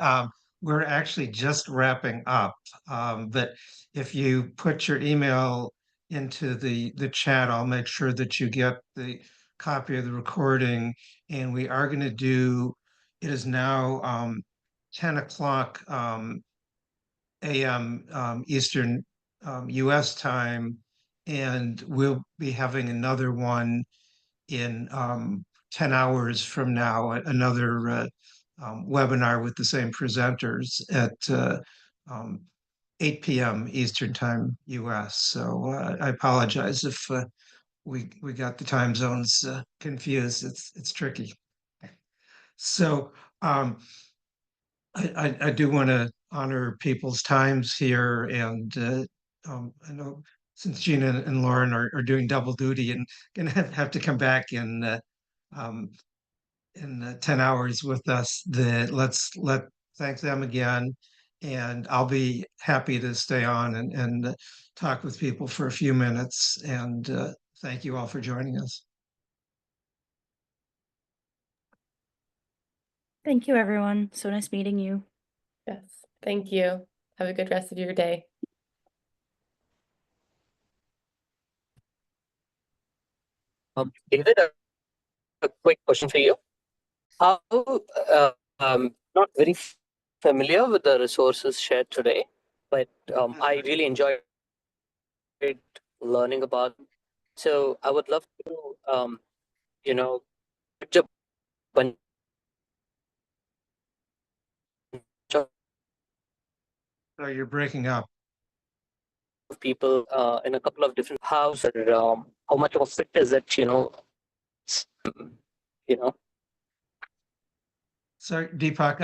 S2: we're actually just wrapping up. But if you put your email into the chat, I'll make sure that you get the copy of the recording. And we are going to do, it is now 10 o'clock a.m. Eastern US time, and we'll be having another one in 10 hours from now, another webinar with the same presenters at 8 p.m. Eastern time US. So I apologize if we got the time zones confused. It's tricky. So I do want to honor people's times here, and I know since Gina and Lauren are doing double duty and gonna have to come back in 10 hours with us, let's thank them again, and I'll be happy to stay on and talk with people for a few minutes, and thank you all for joining us.
S5: Thank you, everyone. So nice meeting you.
S1: Yes, thank you. Have a good rest of your day.
S7: David, a quick question for you. How not very familiar with the resources shared today, but I really enjoyed learning about them. So I would love to put a bunch of
S2: So you're breaking up.
S7: People in a couple of different houses. How much of a fit is it? You know.
S2: Sorry, Deepak,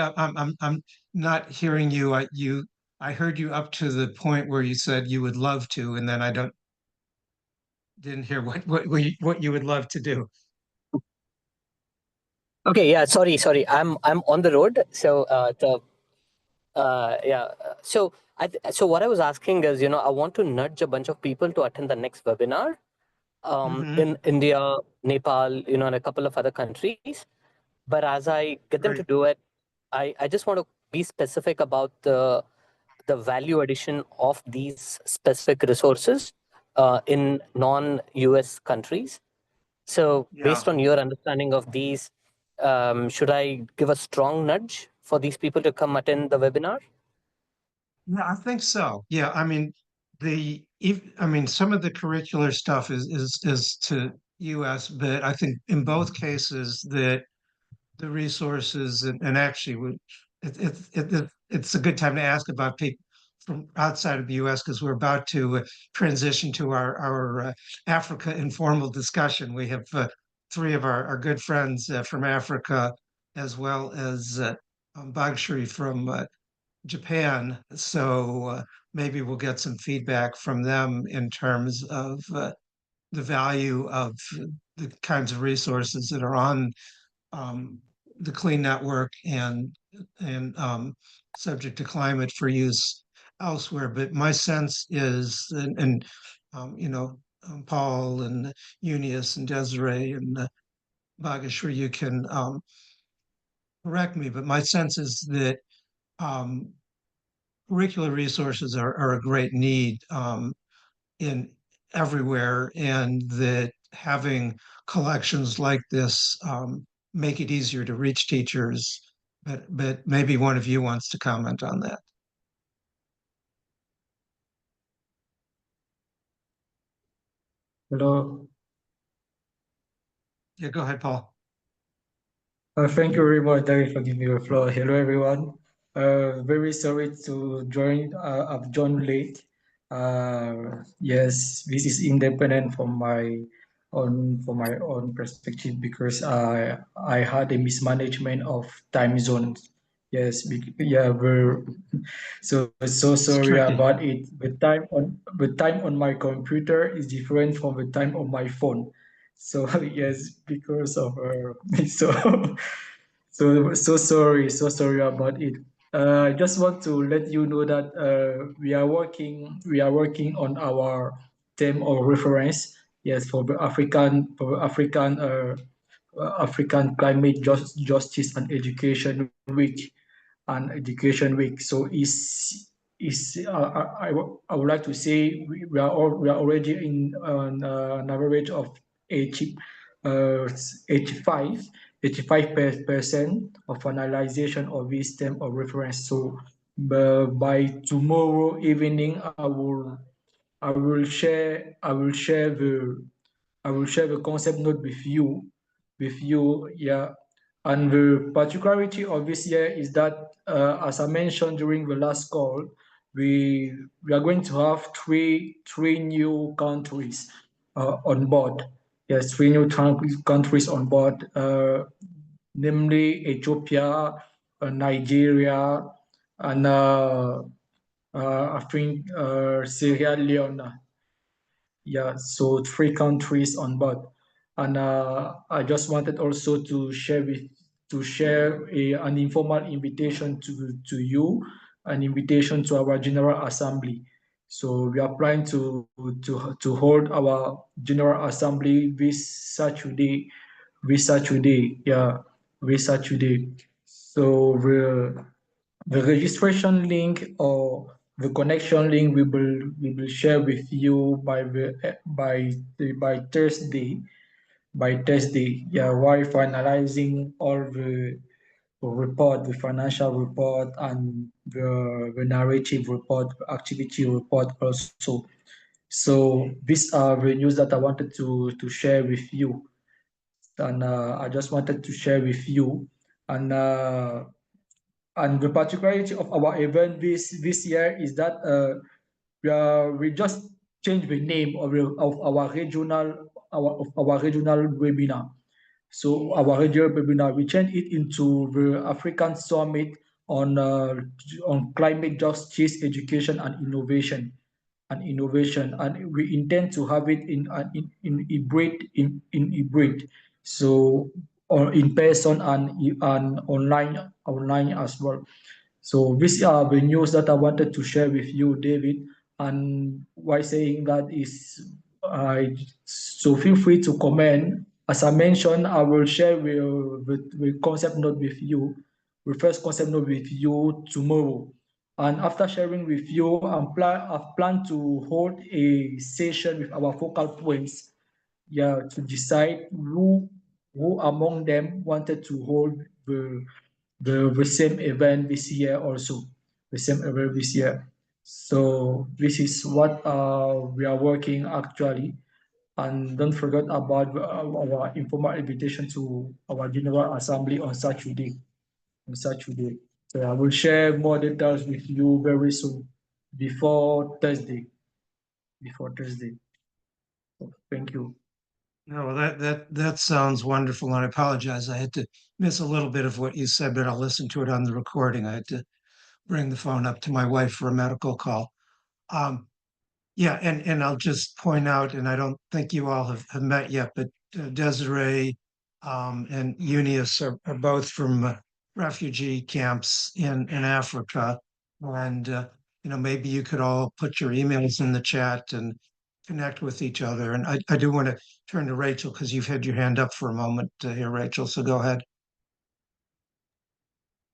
S2: I'm not hearing you. I heard you up to the point where you said you would love to, and then didn't hear what you would love to do.
S7: Okay, yeah, sorry. I'm on the road, so so what I was asking is, I want to nudge a bunch of people to attend the next webinar in India, Nepal, and a couple of other countries. But as I get them to do it, I just want to be specific about the value addition of these specific resources in non-US countries. So based on your understanding of these, should I give a strong nudge for these people to come attend the webinar?
S2: Yeah, I think so. Yeah, I mean, some of the curricular stuff is to US, but I think in both cases that the resources and actually it's a good time to ask about people from outside of the US because we're about to transition to our Africa informal discussion. We have three of our good friends from Africa, as well as Bagshri from Japan. So maybe we'll get some feedback from them in terms of the value of the kinds of resources that are on the Clean Network and subject to climate for use elsewhere. But my sense is, Paul and Eunice and Desiree and Bagashri, you can correct me, but my sense is that curricular resources are a great need in everywhere, and that having collections like this make it easier to reach teachers. But maybe one of you wants to comment on that.
S9: Hello.
S2: Yeah, go ahead, Paul.
S9: Thank you very much, David, for giving me the floor. Hello, everyone. Very sorry to join. I've joined late. Yes, this is independent from my own perspective because I had a mismanagement of time zones. Yes, yeah, so sorry about it. The time on my computer is different from the time on my phone. So yes, because of so sorry about it. I just want to let you know that we are working on our theme of reference. Yes, for the African Climate Justice and Education Week So I would like to say we are already in an average of 85% of finalization of this term of reference. So by tomorrow evening, I will share the concept note with you. Yeah. And the particularity of this year is that, as I mentioned during the last call, we are going to have three new countries on board. Yes, three new countries on board, namely Ethiopia, Nigeria, and I think Sierra Leone. Yeah, so three countries on board. And I just wanted also to share an informal invitation to you, an invitation to our General Assembly. So we are planning to hold our General Assembly this Saturday. So the registration link or the connection link we will share with you by Thursday. Yeah, while finalizing all the report, the financial report and the narrative report, activity report also. So these are the news that I wanted to share with you, and I just wanted to share with you. And And the particularity of our event this year is that we just changed the name of our regional webinar. So our regional webinar, we changed it into the African Summit on climate justice, education, and innovation. And we intend to have it in hybrid, so or in person and online as well. So these are the news that I wanted to share with you, David. And why saying that is, so feel free to comment. As I mentioned, I will share the concept note with you, the first concept note with you tomorrow. And after sharing with you, I've planned to hold a session with our focal points, to decide who among them wanted to hold the same event this year also, the same event this year. So this is what we are working actually. And don't forget about our informal invitation to our General Assembly on Saturday. So I will share more details with you very soon, before Thursday. So, thank you.
S2: No, that sounds wonderful, and I apologize. I had to miss a little bit of what you said, but I'll listen to it on the recording. I had to bring the phone up to my wife for a medical call. Yeah, and I'll just point out, and I don't think you all have met yet, but Desiree and Eunice are both from refugee camps in Africa. And maybe you could all put your emails in the chat and connect with each other. And I do want to turn to Rachel because you've had your hand up for a moment here, Rachel. So go ahead.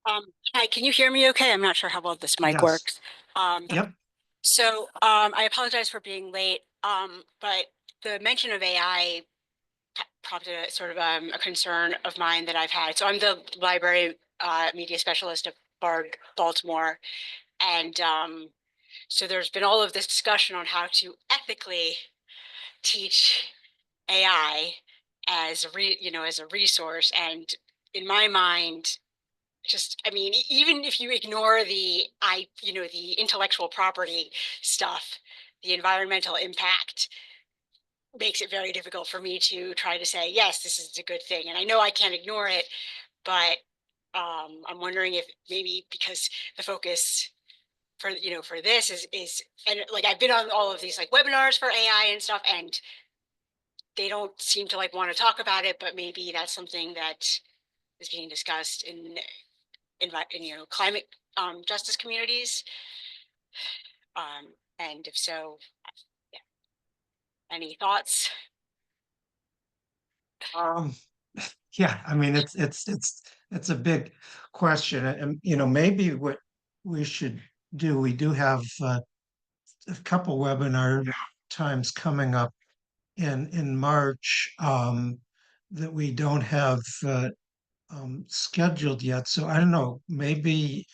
S10: Hi, can you hear me okay? I'm not sure how well this mic
S2: Yes.
S10: works.
S2: Yep.
S10: So I apologize for being late, but the mention of AI prompted a sort of a concern of mine that I've had. So I'm the library media specialist at Bard Baltimore, and so there's been all of this discussion on how to ethically teach AI as a resource. And in my mind, I mean, even if you ignore the intellectual property stuff, the environmental impact makes it very difficult for me to try to say, yes, this is a good thing. And I know I can't ignore it, but I'm wondering if maybe because the focus for this is and like I've been on all of these like webinars for AI and stuff, and they don't seem to want to talk about it, but maybe that's something that is being discussed in climate justice communities. And if so, yeah. Any thoughts?
S2: Yeah, I mean it's a big question, and maybe what we should do, we do have a couple webinar times coming up in March that we don't have scheduled yet. So I don't know, maybe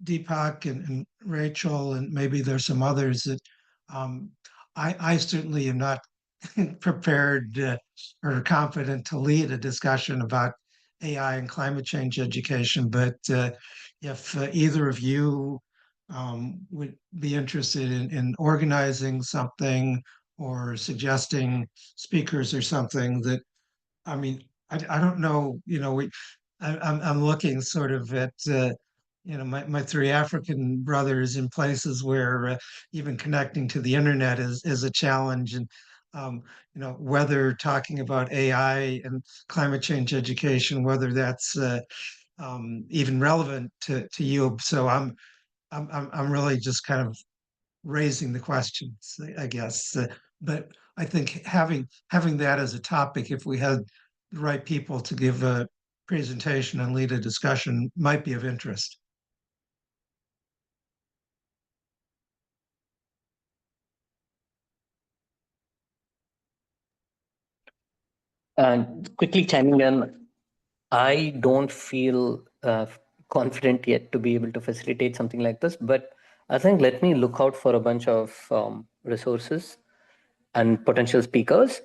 S2: Deepak and Rachel, and maybe there's some others that I certainly am not prepared or confident to lead a discussion about AI and climate change education. But if either of you would be interested in organizing something or suggesting speakers or something, that, I mean, I don't know, I'm looking sort of at my three African brothers in places where even connecting to the internet is a challenge, and whether talking about AI and climate change education, whether that's even relevant to you. So I'm really just kind of raising the questions, I guess. But I think having that as a topic, if we had the right people to give a presentation and lead a discussion, might be of interest.
S7: And quickly chiming in, I don't feel confident yet to be able to facilitate something like this, but I think let me look out for a bunch of resources and potential speakers.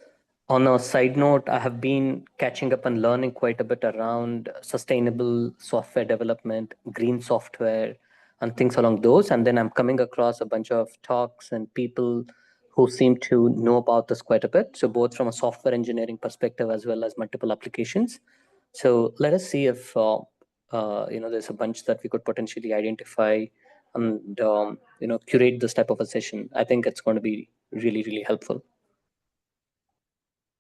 S7: On a side note, I have been catching up and learning quite a bit around sustainable software development, green software, and things along those. And then I'm coming across a bunch of talks and people who seem to know about this quite a bit. So both from a software engineering perspective as well as multiple applications. So let us see if there's a bunch that we could potentially identify and curate this type of a session. I think it's going to be really, really helpful.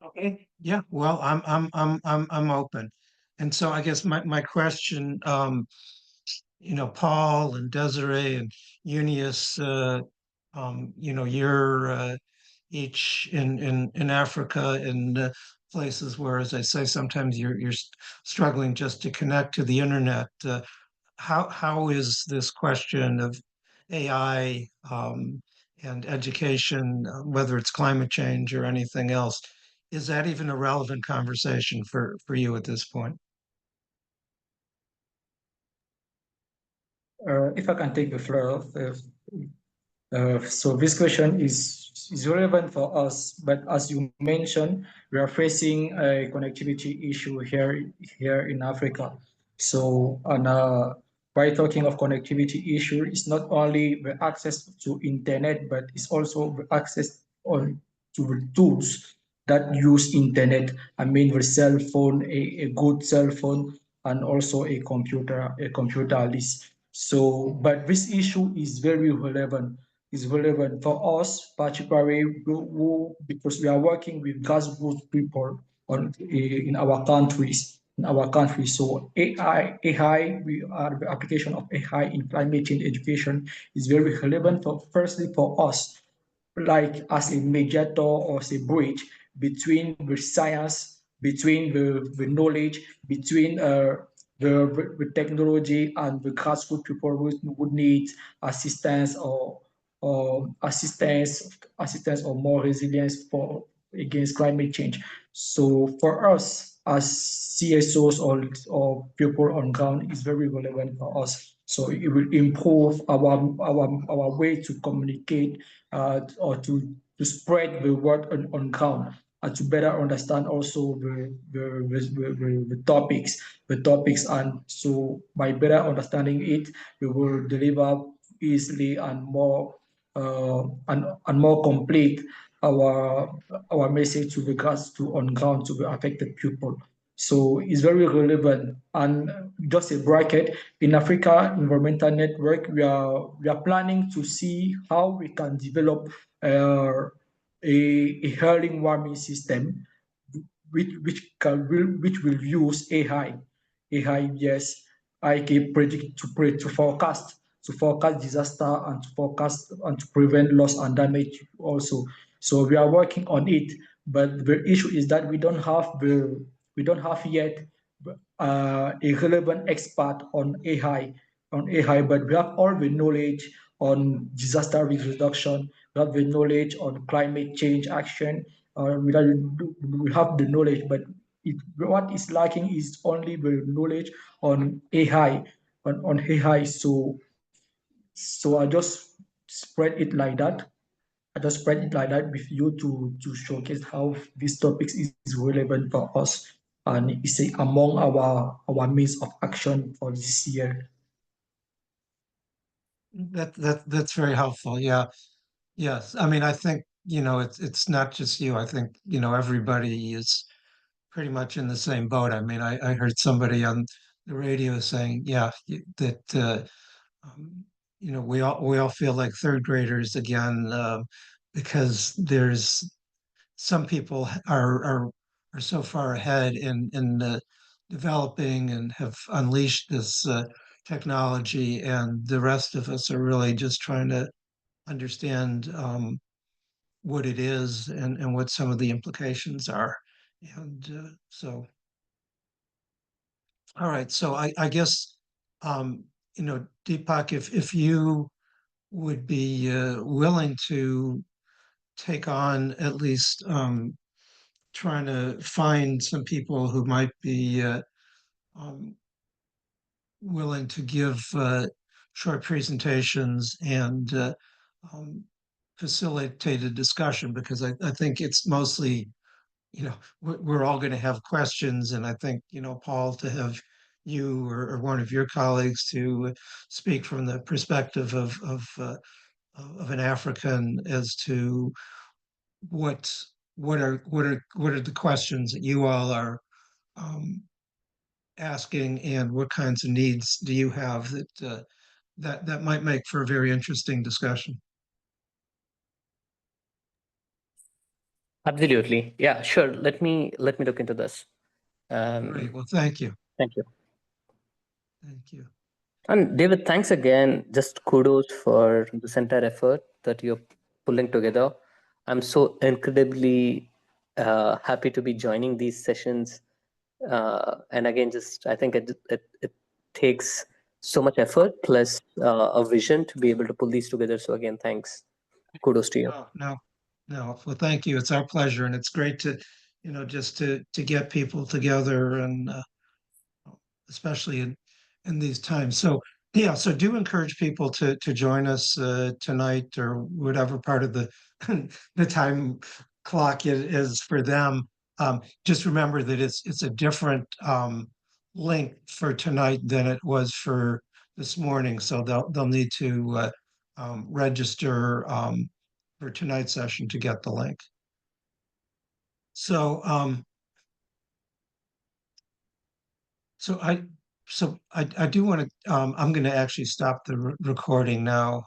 S2: Okay, yeah, well, I'm open. And so I guess my question, Paul and Desiree and Eunice, you're each in Africa in places where, as I say, sometimes you're struggling just to connect to the internet. How is this question of AI and education, whether it's climate change or anything else, is that even a relevant conversation for you at this point?
S9: If I can take the floor, so this question is relevant for us, but as you mentioned, we are facing a connectivity issue here in Africa. So, by talking of connectivity issue, it's not only the access to internet, but it's also the access to the tools that use internet. I mean, the cell phone, a good cell phone, and also a computer at least. So, but this issue is very relevant. Is relevant for us, particularly because we are working with grassroots people in our countries. So AI, the application of AI in climate change education is very relevant firstly for us, like as a mediator or as a bridge between the science, between the knowledge, between the technology and the grassroots people who would need assistance or assistance or more resilience against climate change. So for us as CSOs or people on ground is very relevant for us. So it will improve our way to communicate or to spread the word on ground and to better understand also the topics. And so by better understanding it, we will deliver easily and more more complete our message with regards to on ground to the affected people. So it's very relevant. And just a bracket, in Africa Environmental Network, we are planning to see how we can develop a early warming system which will use AI. Yes, I can predict to forecast disaster and to forecast and to prevent loss and damage also. So we are working on it, but the issue is that we don't have yet a relevant expert on AI, but we have all the knowledge on disaster risk reduction, we have the knowledge on climate change action, we have the knowledge, but what is lacking is only the knowledge on AI, on AI. So I just spread it like that. With you to showcase how these topics is relevant for us and is among our means of action for this year.
S2: That's very helpful. Yeah. Yes. I mean, I think, it's not just you. I think, everybody is pretty much in the same boat. I mean, I heard somebody on the radio saying, yeah, that we all feel like third graders again, because there's some people are so far ahead in developing and have unleashed this technology, and the rest of us are really just trying to understand what it is and what some of the implications are. And so, all right. So I guess, Deepak, if you would be willing to take on at least trying to find some people who might be willing to give short presentations and facilitated discussion, because I think it's mostly, we're all going to have questions, and I think, Paul, to have you or one of your colleagues to speak from the perspective of an African as to what are the questions that you all are asking, and what kinds of needs do you have that might make for a very interesting discussion.
S7: Absolutely. Yeah, sure. Let me look into this.
S2: Great. Well, thank you.
S7: Thank you.
S2: Thank you.
S7: And David, thanks again. Just kudos for this entire effort that you're pulling together. I'm so incredibly happy to be joining these sessions. And again, I think it takes so much effort plus a vision to be able to pull these together. So again, thanks. Kudos to you.
S2: No. Well, thank you. It's our pleasure, and it's great to, just to get people together, and especially in these times. So yeah, so do encourage people to join us tonight, or whatever part of the the time clock is for them. Just remember that it's a different link for tonight than it was for this morning. So they'll need to register for tonight's session to get the link. So I do want to, I'm going to actually stop the recording now.